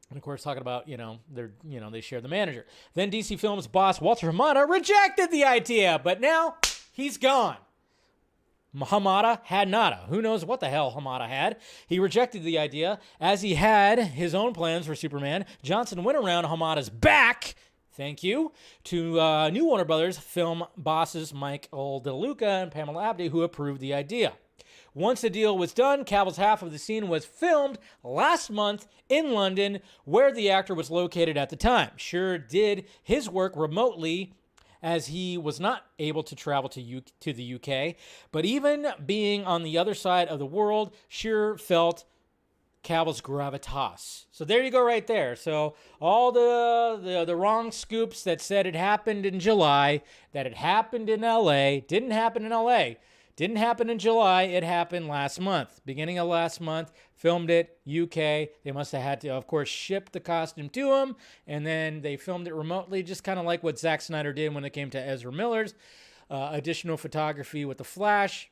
And of course, talking about, they share the manager. Then DC Films boss Walter Hamada rejected the idea, but now he's gone. Hamada had nada. Who knows what the hell Hamada had? He rejected the idea. As he had his own plans for Superman, Johnson went around Hamada's back, thank you, to new Warner Brothers film bosses Michael DeLuca and Pamela Abdy, who approved the idea. Once the deal was done, Cavill's half of the scene was filmed last month in London, where the actor was located at the time. Sher did his work remotely, as he was not able to travel to the UK. But even being on the other side of the world, Sher felt Cavill's gravitas. So there you go right there. So all the wrong scoops that said it happened in July, that it happened in LA, didn't happen in LA. Didn't happen in July. It happened last month. Beginning of last month. Filmed it. UK. They must have had to, of course, ship the costume to him. And then they filmed it remotely. Just kind of like what Zack Snyder did when it came to Ezra Miller's additional photography with the Flash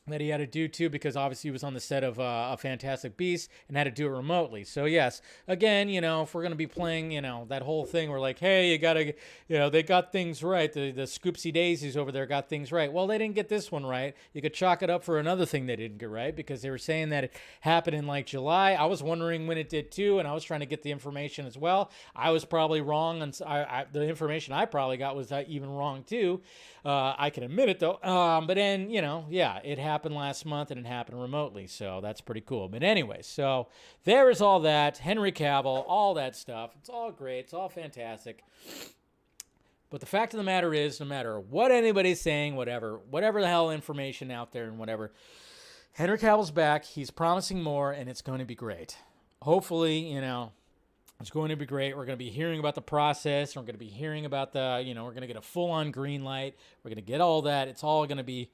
that he had to do too, because obviously he was on the set of a Fantastic Beast and had to do it remotely. So yes, again, if we're going to be playing, that whole thing, we're like, hey, you got to, they got things right. The Scoopsy Daisies over there got things right. Well, they didn't get this one right. You could chalk it up for another thing they didn't get right, because they were saying that it happened in like July. I was wondering when it did too, and I was trying to get the information as well. I was probably wrong, and the information I probably got was even wrong too. I can admit it though. But then, it happened last month and it happened remotely. So that's pretty cool. But anyway, so there is all that. Henry Cavill, all that stuff. It's all great. It's all fantastic. But the fact of the matter is, no matter what anybody's saying, whatever the hell information out there and whatever, Henry Cavill's back. He's promising more, and it's going to be great. Hopefully, It's going to be great. We're going to be hearing about the process. We're going to be hearing about we're going to get a full-on green light. We're going to get all that. It's all going to be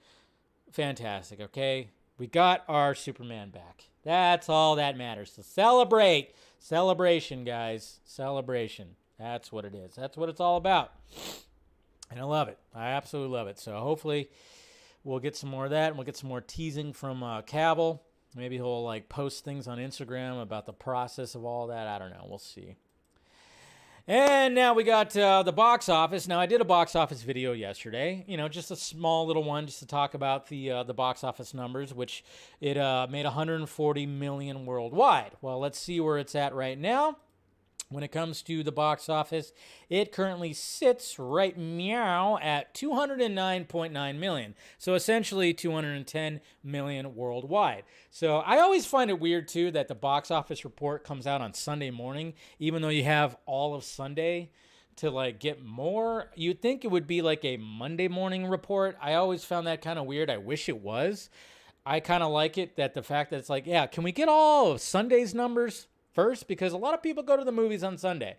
fantastic, okay? We got our Superman back. That's all that matters. So celebrate. Celebration, guys. Celebration. That's what it is. That's what it's all about. And I love it. I absolutely love it. So hopefully we'll get some more of that, and we'll get some more teasing from Cavill. Maybe he'll post things on Instagram about the process of all that. I don't know. We'll see. And now we got the box office. Now, I did a box office video yesterday. Just a small little one just to talk about the box office numbers, which it made 140 million worldwide. Well, let's see where it's at right now. When it comes to the box office, it currently sits right meow at 209.9 million. So essentially 210 million worldwide. So I always find it weird too that the box office report comes out on Sunday morning, even though you have all of Sunday to get more. You'd think it would be like a Monday morning report. I always found that kind of weird. I wish it was. I kind of like it that the fact that it's can we get all of Sunday's numbers first? Because a lot of people go to the movies on Sunday,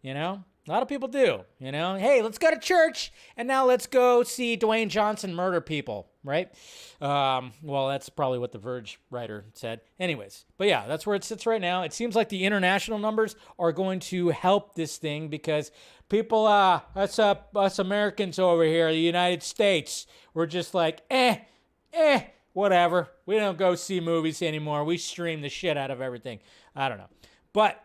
a lot of people do, hey, let's go to church and now let's go see Dwayne Johnson murder people, right? Well, that's probably what the Verge writer said. Anyways, but yeah, that's where it sits right now. It seems like the international numbers are going to help this thing because people, us Americans over here, the United States, we're just whatever. We don't go see movies anymore. We stream the shit out of everything. I don't know. But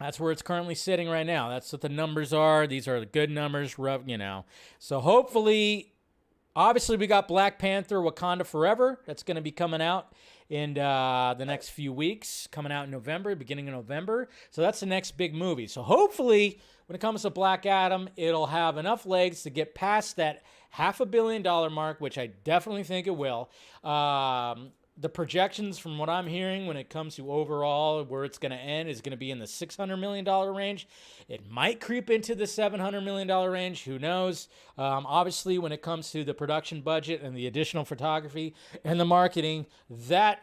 that's where it's currently sitting right now. That's what the numbers are. These are the good numbers, So hopefully, obviously, we got Black Panther Wakanda Forever. That's going to be coming out in the next few weeks, coming out in November, beginning of November. So that's the next big movie. So hopefully, when it comes to Black Adam, it'll have enough legs to get past that $500 million mark, which I definitely think it will. The projections from what I'm hearing when it comes to overall where it's going to end is going to be in the $600 million range. It might creep into the $700 million range. Who knows? Obviously, when it comes to the production budget and the additional photography and the marketing, that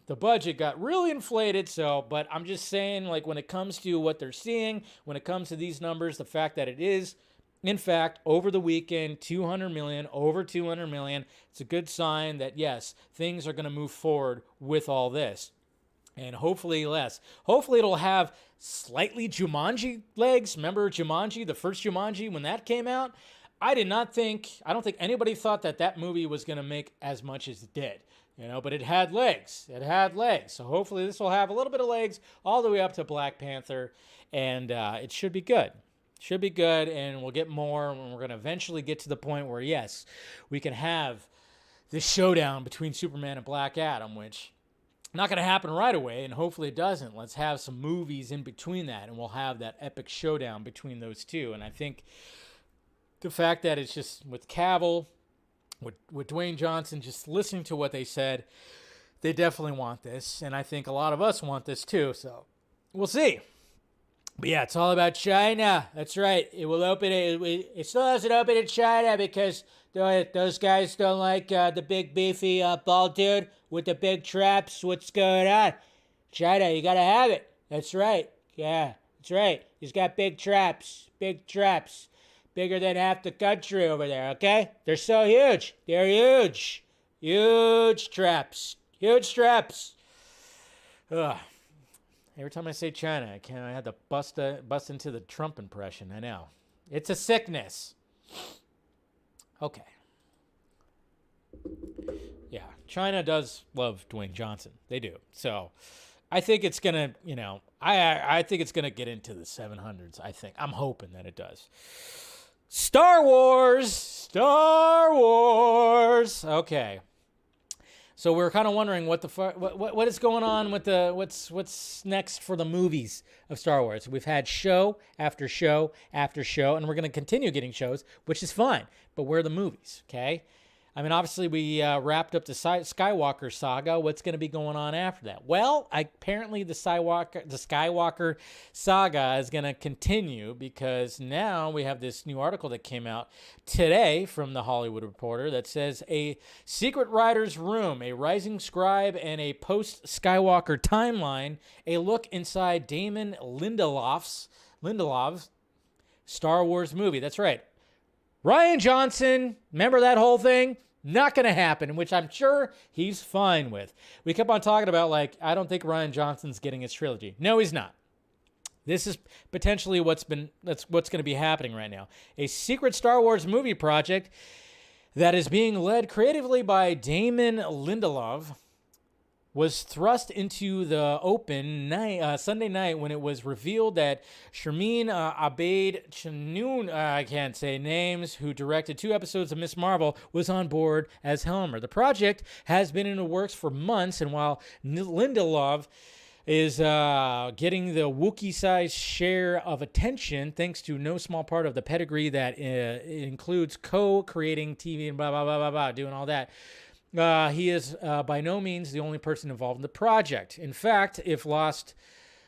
the budget got really inflated. But I'm just saying, when it comes to what they're seeing, when it comes to these numbers, the fact that it is, in fact, over the weekend, 200 million, over 200 million. It's a good sign that, yes, things are going to move forward with all this. And hopefully less. Hopefully it'll have slightly Jumanji legs. Remember Jumanji, the first Jumanji, when that came out? I don't think anybody thought that movie was going to make as much as it did. But it had legs. It had legs. So hopefully this will have a little bit of legs all the way up to Black Panther. And it should be good. Should be good, and we'll get more, and we're going to eventually get to the point where, yes, we can have this showdown between Superman and Black Adam, which not going to happen right away, and hopefully it doesn't. Let's have some movies in between that, and we'll have that epic showdown between those two. And I think the fact that it's just with Cavill, with Dwayne Johnson, just listening to what they said, they definitely want this, and I think a lot of us want this too, so we'll see. But yeah, it's all about China. That's right. It will open it still hasn't opened in China because those guys don't like the big beefy bald dude with the big traps. What's going on? China, you gotta have it. That's right. Yeah, that's right. He's got big traps. Big traps. Bigger than half the country over there, okay? They're so huge. They're huge. Huge traps. Huge traps. Ugh. Every time I say China, I had to bust into the Trump impression. I know. It's a sickness. Okay. Yeah, China does love Dwayne Johnson. They do. So I think it's going to, I think it's going to get into the 700s, I think. I'm hoping that it does. Star Wars. Star Wars. Okay. So we're kind of wondering what is going on with what's next for the movies of Star Wars. We've had show after show after show, and we're going to continue getting shows, which is fine. But where are the movies? Okay, I mean, obviously, we wrapped up the Skywalker saga. What's going to be going on after that? Well, apparently the Skywalker saga is going to continue because now we have this new article that came out today from The Hollywood Reporter that says a secret writer's room, a rising scribe, and a post-Skywalker timeline, a look inside Damon Lindelof's Star Wars movie. That's right. Rian Johnson, remember that whole thing? Not going to happen, which I'm sure he's fine with. We kept on talking about, like, I don't think Rian Johnson's getting his trilogy. No, he's not. This is potentially what's going to be happening right now. A secret Star Wars movie project that is being led creatively by Damon Lindelof was thrust into the open Sunday night when it was revealed that Sharmeen Obaid-Chinoon, I can't say names, who directed 2 episodes of Ms. Marvel, was on board as Helmer. The project has been in the works for months, and while Lindelof is getting the Wookiee-sized share of attention thanks to no small part of the pedigree that includes co-creating TV and blah, blah, blah, blah, blah, doing all that. He is by no means the only person involved in the project. In fact, blah,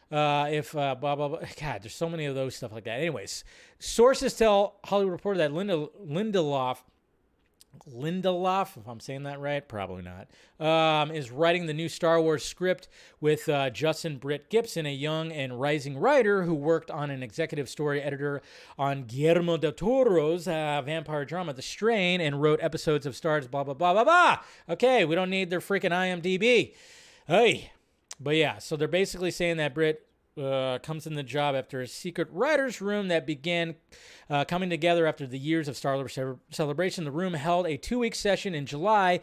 blah, blah, God, there's so many of those stuff like that. Anyways, sources tell Hollywood Reporter that Lindelof, if I'm saying that right, probably not, is writing the new Star Wars script with Justin Britt Gibson, a young and rising writer who worked on an executive story editor on Guillermo del Toro's vampire drama The Strain and wrote episodes of Stars, blah, blah, blah, blah, blah. Okay, we don't need their freaking IMDb. Hey. But yeah, so they're basically saying that Britt comes in the job after a secret writer's room that began coming together after the years of Star Wars celebration. The room held a 2-week session in July,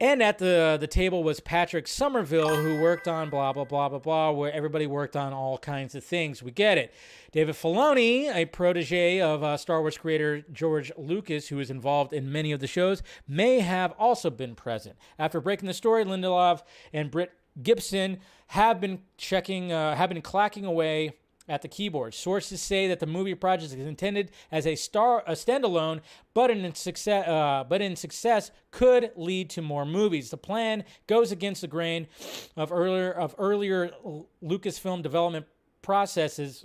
and at the table was Patrick Somerville, who worked on blah, blah, blah, blah, blah, where everybody worked on all kinds of things. We get it. David Filoni, a protege of Star Wars creator George Lucas, who is involved in many of the shows, may have also been present. After breaking the story, Lindelof and Britt Gibson have been clacking away at the keyboard. Sources say that the movie project is intended as a standalone, but in success could lead to more movies. The plan goes against the grain of earlier Lucasfilm development processes,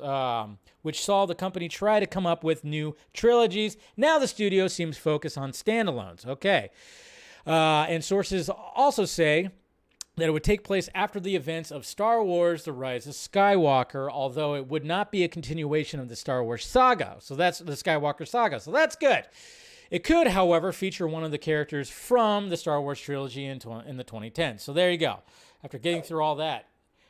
which saw the company try to come up with new trilogies. Now the studio seems focused on standalones. Okay, and sources also say that it would take place after the events of Star Wars: The Rise of Skywalker, although it would not be a continuation of the Star Wars saga. So that's the Skywalker saga. So that's good. It could, however, feature one of the characters from the Star Wars trilogy in the 2010s. So there you go. After getting through all that,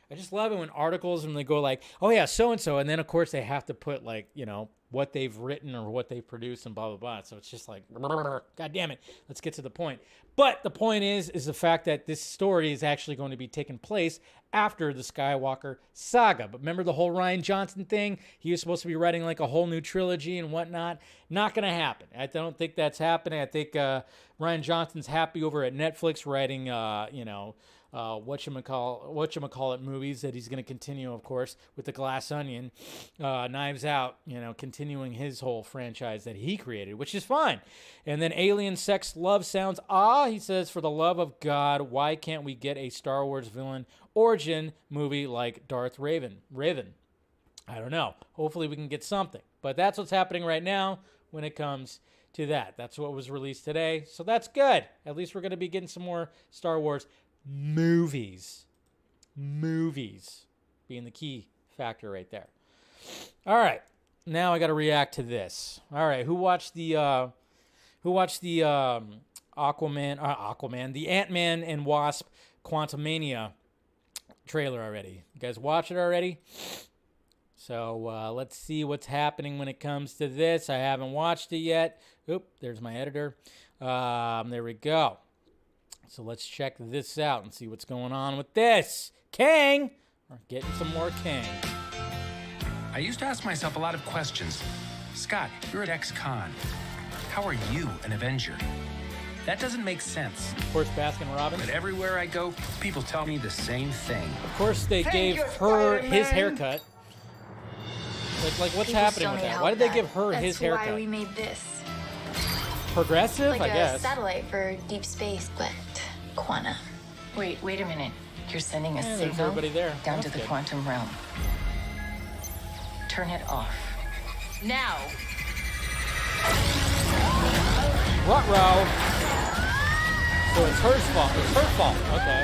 I just love it when articles and they go like, oh yeah, so-and-so. And then, of course, they have to put like, you know, what they've written or what they've produced and blah, blah, blah. So it's just like, God damn it. Let's get to the point. But the point is the fact that this story is actually going to be taking place after the Skywalker saga. But remember the whole Rian Johnson thing? He was supposed to be writing like a whole new trilogy and whatnot. Not going to happen. I don't think that's happening. I think Rian Johnson's happy over at Netflix writing, whatchamacallit movies that he's going to continue, of course, with The Glass Onion, Knives Out, continuing his whole franchise that he created, which is fine. And then Alien Sex Love Sounds he says, for the love of God, why can't we get a Star Wars villain origin movie like Darth Raven? I don't know. Hopefully we can get something. But that's what's happening right now when it comes to that. That's what was released today. So that's good. At least we're going to be getting some more Star Wars movies being the key factor right there. All right, now I got to react to this. All right, who watched the Aquaman, the Ant-Man and Wasp Quantumania trailer already? You guys watch it already? So let's see what's happening when it comes to this. I haven't watched it yet. Oop, there's my editor. There we go. So let's check this out and see what's going on with this. Kang! We're getting some more Kang. I used to ask myself a lot of questions. Scott, you're at ex-con. How are you an Avenger? That doesn't make sense. Of course, Baskin-Robbins. But everywhere I go, people tell me the same thing. Of course, they gave her his haircut. Like what's happening with that? Why did they give her his haircut? That's why we made this. progressive, like I a guess. satellite for deep space, but quanta. Wait a minute. You're sending a Yeah, there's signal everybody there. down That's to the good. quantum realm. Turn it off. Now! Ruh-roh. So it's her fault. It's her fault. Okay.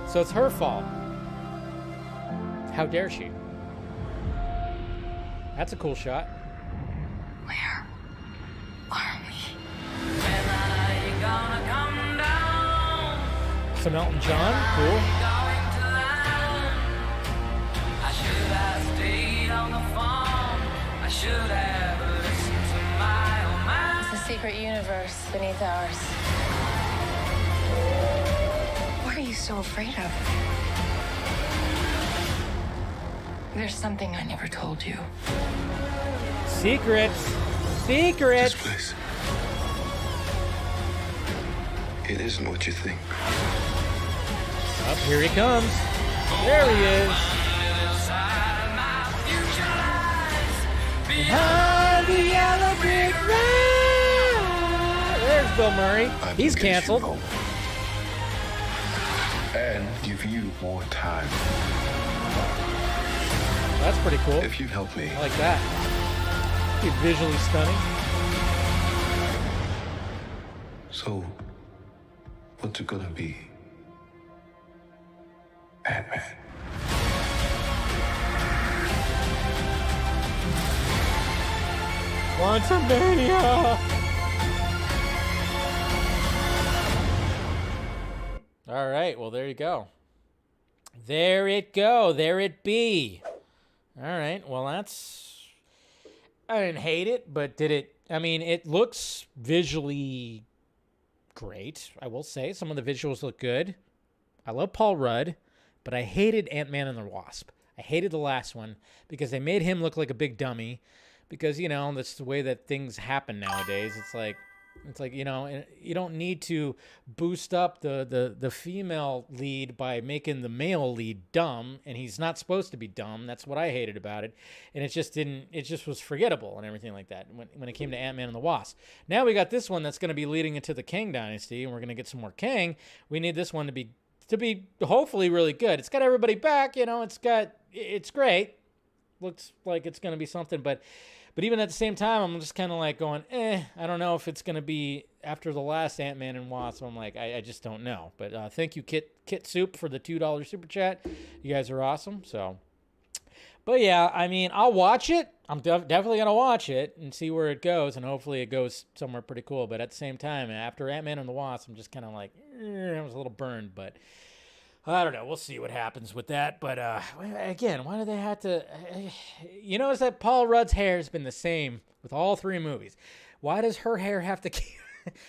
So it's her fault. How dare she? That's a cool shot. Where are we? Some Elton John. Cool. It's a secret universe beneath ours. What are you so afraid of? There's something I never told you. Secrets. Secrets. This place. It isn't what you think. Up, here he comes. There he is. Behind the yellow brick road. There's Bill Murray. I'm He's against you canceled. both. And give you more time. That's pretty cool. If you help me, I like that. Pretty visually stunning. so what's it gonna be? Ant-Man. Quantumania! All right, well, there you go. There it go. There it be. All right, well, that's... I didn't hate it, but did it... I mean, it looks visually great, I will say. Some of the visuals look good. I love Paul Rudd, but I hated Ant-Man and the Wasp. I hated the last one because they made him look like a big dummy. Because, you know, that's the way that things happen nowadays. It's like, you know, you don't need to boost up the female lead by making the male lead dumb, and he's not supposed to be dumb. That's what I hated about it. And it just was forgettable and everything like that when it came to Ant-Man and the Wasp. Now we got this one that's going to be leading into the Kang Dynasty, and we're going to get some more Kang. We need this one to be hopefully really good. It's got everybody back, you know, it's great. Looks like it's going to be something, but even at the same time, I'm just kind of like going, I don't know if it's going to be after the last Ant-Man and Wasp. I'm like, I just don't know. But thank you, Kit Soup, for the $2 super chat. You guys are awesome. So, but yeah, I mean, I'll watch it. I'm definitely going to watch it and see where it goes, and hopefully it goes somewhere pretty cool. But at the same time, after Ant-Man and the Wasp, I'm just kind of like, I was a little burned, but I don't know. We'll see what happens with that. But again, why do they have to... You notice that Paul Rudd's hair has been the same with all three movies. Why does her hair have to...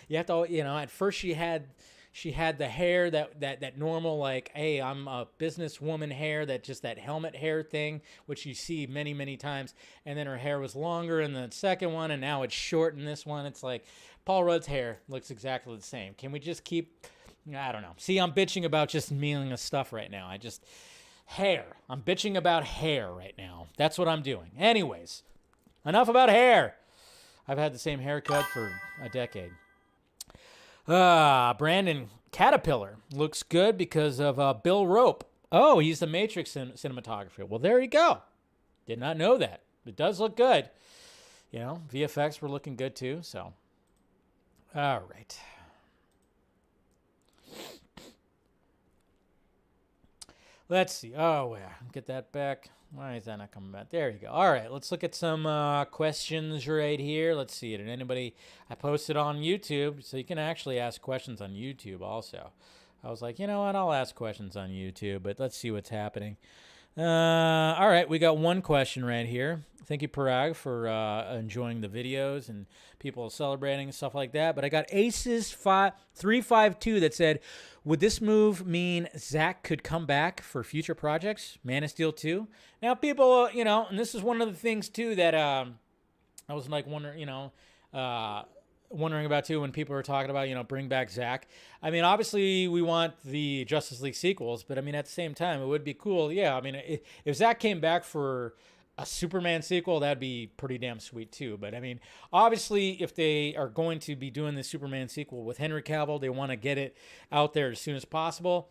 You have to... You know, at first she had the hair that normal, like, hey, I'm a businesswoman hair, that helmet hair thing, which you see many, many times. And then her hair was longer in the second one, and now it's short in this one. It's like Paul Rudd's hair looks exactly the same. Can we just keep... I don't know. See, I'm bitching about just meaningless stuff right now. Hair. I'm bitching about hair right now. That's what I'm doing. Anyways, enough about hair. I've had the same haircut for a decade. Brandon Caterpillar looks good because of Bill Rope. Oh, he's the Matrix cinematographer. Well, there you go. Did not know that. It does look good. You know, VFX were looking good too, so. All right. Let's see. Oh, yeah. Get that back. Why is that not coming back? There you go. All right. Let's look at some questions right here. Let's see. Did anybody... I posted on YouTube, so you can actually ask questions on YouTube also. I was like, you know what? I'll ask questions on YouTube, but let's see what's happening. All right. We got one question right here. Thank you, Parag, for enjoying the videos and people celebrating and stuff like that. But I got Aces352 that said, would this move mean Zach could come back for future projects? Man of Steel 2? Now, people, you know, and this is one of the things, too, that I was like wondering, you know, wondering about too when people are talking about, bring back Zack. I mean, obviously we want the Justice League sequels, but I mean, at the same time, it would be cool. Yeah, I mean, if Zack came back for a Superman sequel, that'd be pretty damn sweet too. But I mean, obviously, if they are going to be doing the Superman sequel with Henry Cavill, they want to get it out there as soon as possible.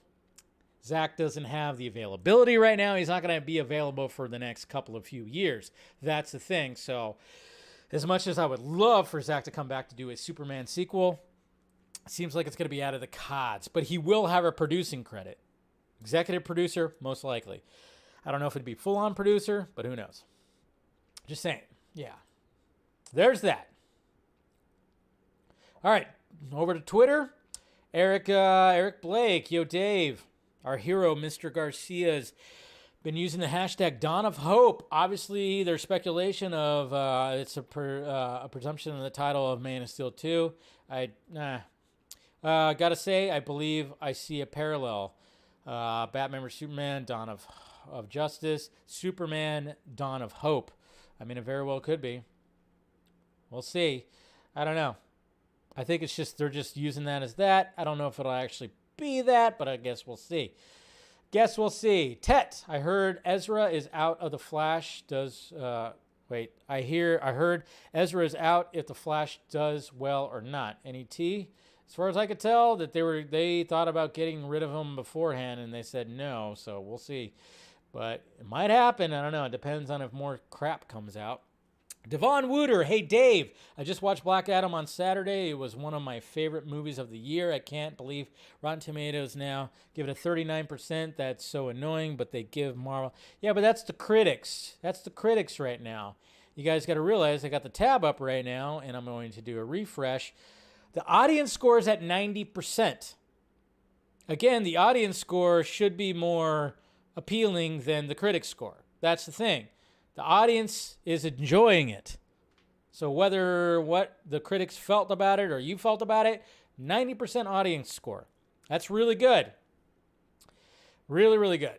Zack doesn't have the availability right now. He's not going to be available for the next couple of few years. That's the thing. So as much as I would love for Zack to come back to do a Superman sequel, it seems like it's going to be out of the cards. But he will have a producing credit. Executive producer, most likely. I don't know if it'd be full-on producer, but who knows? Just saying. Yeah. There's that. All right. Over to Twitter. Eric Blake. Yo, Dave. Our hero, Mr. Garcia's been using the hashtag Dawn of Hope. Obviously, there's speculation of it's a presumption of the title of Man of Steel 2. Gotta say, I believe I see a parallel. Batman vs. Superman, Dawn of Justice, Superman, Dawn of Hope. I mean, it very well could be. We'll see. I don't know. I think it's just they're just using that as that. I don't know if it'll actually be that, but I guess we'll see. Tet, I heard Ezra is out of the Flash. I heard Ezra is out if the Flash does well or not. Any tea? As far as I could tell, that they thought about getting rid of him beforehand, and they said no. So we'll see. But it might happen. I don't know. It depends on if more crap comes out. Devon Wooter, hey Dave, I just watched Black Adam on Saturday. It was one of my favorite movies of the year. I can't believe Rotten Tomatoes now give it a 39%. That's so annoying, but they give Marvel. Yeah, but that's the critics. That's the critics right now. You guys got to realize I got the tab up right now, and I'm going to do a refresh. The audience score is at 90%. Again, the audience score should be more appealing than the critics score. That's the thing. The audience is enjoying it. So whether what the critics felt about it or you felt about it, 90% audience score. That's really good. Really, really good.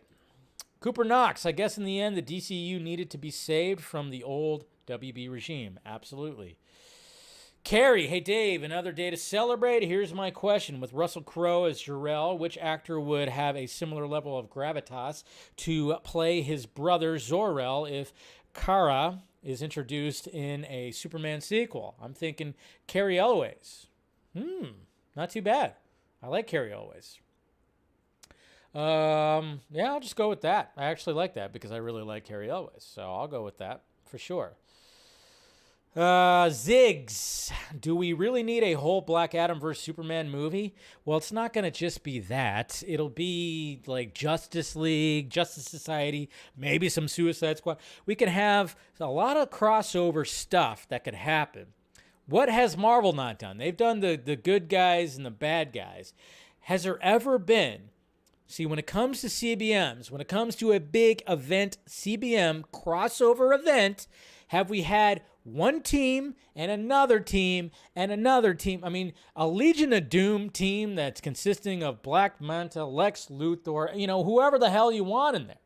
Cooper Knox, I guess in the end, the DCU needed to be saved from the old WB regime. Absolutely. Carrie, hey Dave, another day to celebrate. Here's my question. With Russell Crowe as Jor-El, which actor would have a similar level of gravitas to play his brother Zor-El if Kara is introduced in a Superman sequel? I'm thinking Cary Elwes. Not too bad. I like Cary Elwes. Yeah, I'll just go with that. I actually like that because I really like Cary Elwes. So I'll go with that for sure. Ziggs, do we really need a whole Black Adam vs. Superman movie? Well, it's not going to just be that. It'll be like Justice League, Justice Society, maybe some Suicide Squad. We can have a lot of crossover stuff that could happen. What has Marvel not done? They've done the good guys and the bad guys. Has there ever been... See, when it comes to CBMs, when it comes to a big event, CBM, crossover event, have we had one team and another team and another team? I mean, a Legion of Doom team that's consisting of Black Manta, Lex Luthor, whoever the hell you want in there.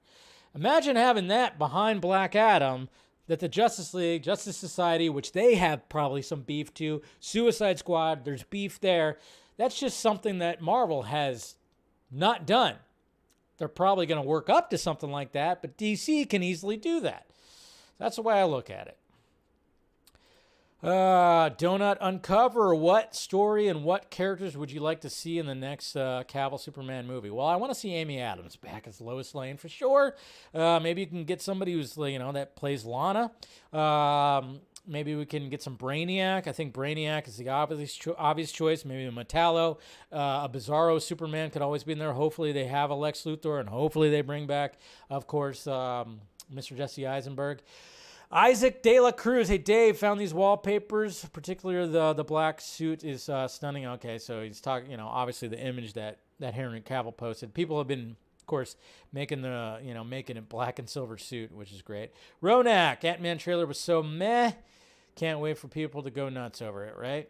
Imagine having that behind Black Adam, that the Justice League, Justice Society, which they have probably some beef to, Suicide Squad, there's beef there. That's just something that Marvel has not done. They're probably going to work up to something like that, but DC can easily do that. That's the way I look at it. Donut Uncover, what story and what characters would you like to see in the next Cavill Superman movie? Well, I want to see Amy Adams back as Lois Lane for sure. Maybe you can get somebody who's, that plays Lana. Maybe we can get some Brainiac. I think Brainiac is the obvious choice. Maybe a Metallo. A Bizarro Superman could always be in there. Hopefully they have a Lex Luthor, and hopefully they bring back, of course, Mr. Jesse Eisenberg. Isaac De La Cruz. Hey, Dave, found these wallpapers. Particularly the black suit is stunning. Okay, so he's talking, obviously the image that Henry Cavill posted. People have been, of course, making it black and silver suit, which is great. Ronak, Ant-Man trailer was so meh. Can't wait for people to go nuts over it, right?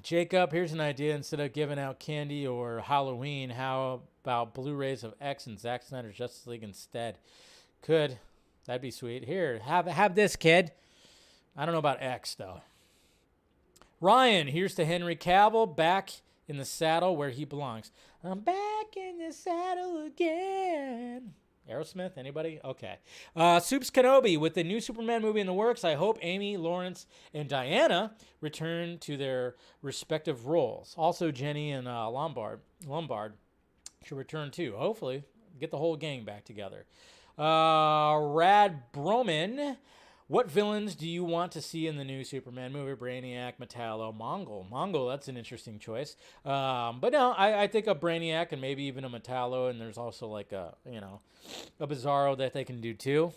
Jacob, here's an idea. Instead of giving out candy or Halloween, how about Blu-rays of X and Zack Snyder's Justice League instead? That'd be sweet. Here, have this, kid. I don't know about X, though. Ryan, here's to Henry Cavill, back in the saddle where he belongs. I'm back in the saddle again. Aerosmith, anybody? Okay. Soups Kenobi, with the new Superman movie in the works, I hope Amy, Lawrence, and Diana return to their respective roles. Also, Jenny and Lombard should return too. Hopefully, get the whole gang back together. Rad Broman, what villains do you want to see in the new Superman movie? Brainiac, Metallo, Mongol. Mongol, that's an interesting choice. But no, I think a Brainiac and maybe even a Metallo, and there's also like a Bizarro that they can do too.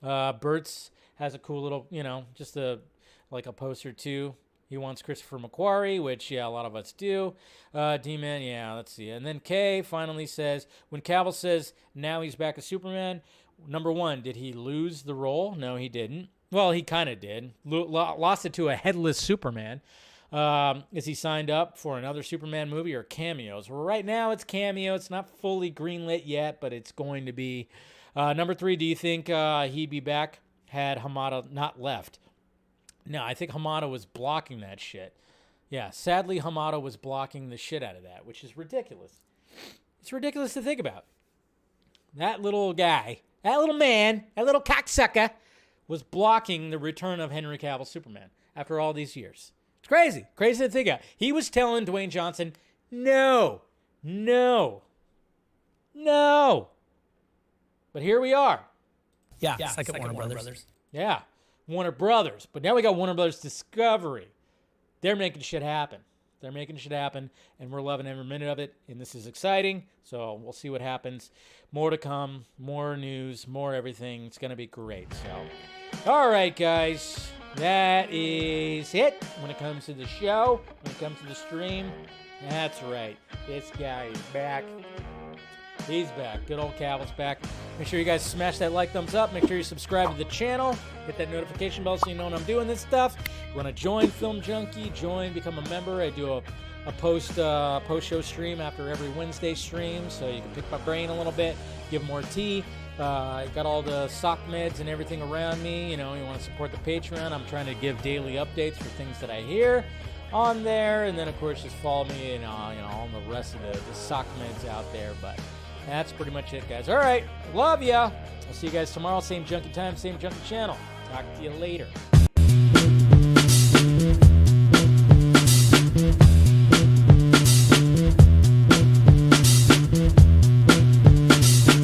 Bert's has a cool little, just a poster too. He wants Christopher McQuarrie, which, yeah, a lot of us do. D-Man, yeah, let's see. And then Kay finally says, when Cavill says now he's back as Superman, number one, did he lose the role? No, he didn't. Well, he kind of did. Lost it to a headless Superman. Is he signed up for another Superman movie or cameos? Well, right now it's cameo. It's not fully greenlit yet, but it's going to be. Number three, do you think he'd be back had Hamada not left? No, I think Hamada was blocking that shit. Yeah, sadly, Hamada was blocking the shit out of that, which is ridiculous. It's ridiculous to think about. That little guy, that little man, that little cocksucker was blocking the return of Henry Cavill Superman after all these years. It's crazy. Crazy to think of. He was telling Dwayne Johnson, no. But here we are. Yeah, second Warner Brothers. Yeah, Warner Brothers. But now we got Warner Brothers Discovery. They're making shit happen. And we're loving every minute of it. And this is exciting. So we'll see what happens. More to come. More news. More everything. It's going to be great. So, all right, guys. That is it when it comes to the show. When it comes to the stream. That's right. This guy is back. He's back. Good old Cavill's back. Make sure you guys smash that like, thumbs up. Make sure you subscribe to the channel. Hit that notification bell so you know when I'm doing this stuff. You want to join Film Junkee, become a member. I do a post-show stream after every Wednesday stream, so you can pick my brain a little bit, give more tea. I got all the sock meds and everything around me. You want to support the Patreon. I'm trying to give daily updates for things that I hear on there. And then, of course, just follow me and all the rest of the sock meds out there. But that's pretty much it, guys. All right. Love ya. I'll see you guys tomorrow. Same Junkee time, same Junkee channel. Talk to you later.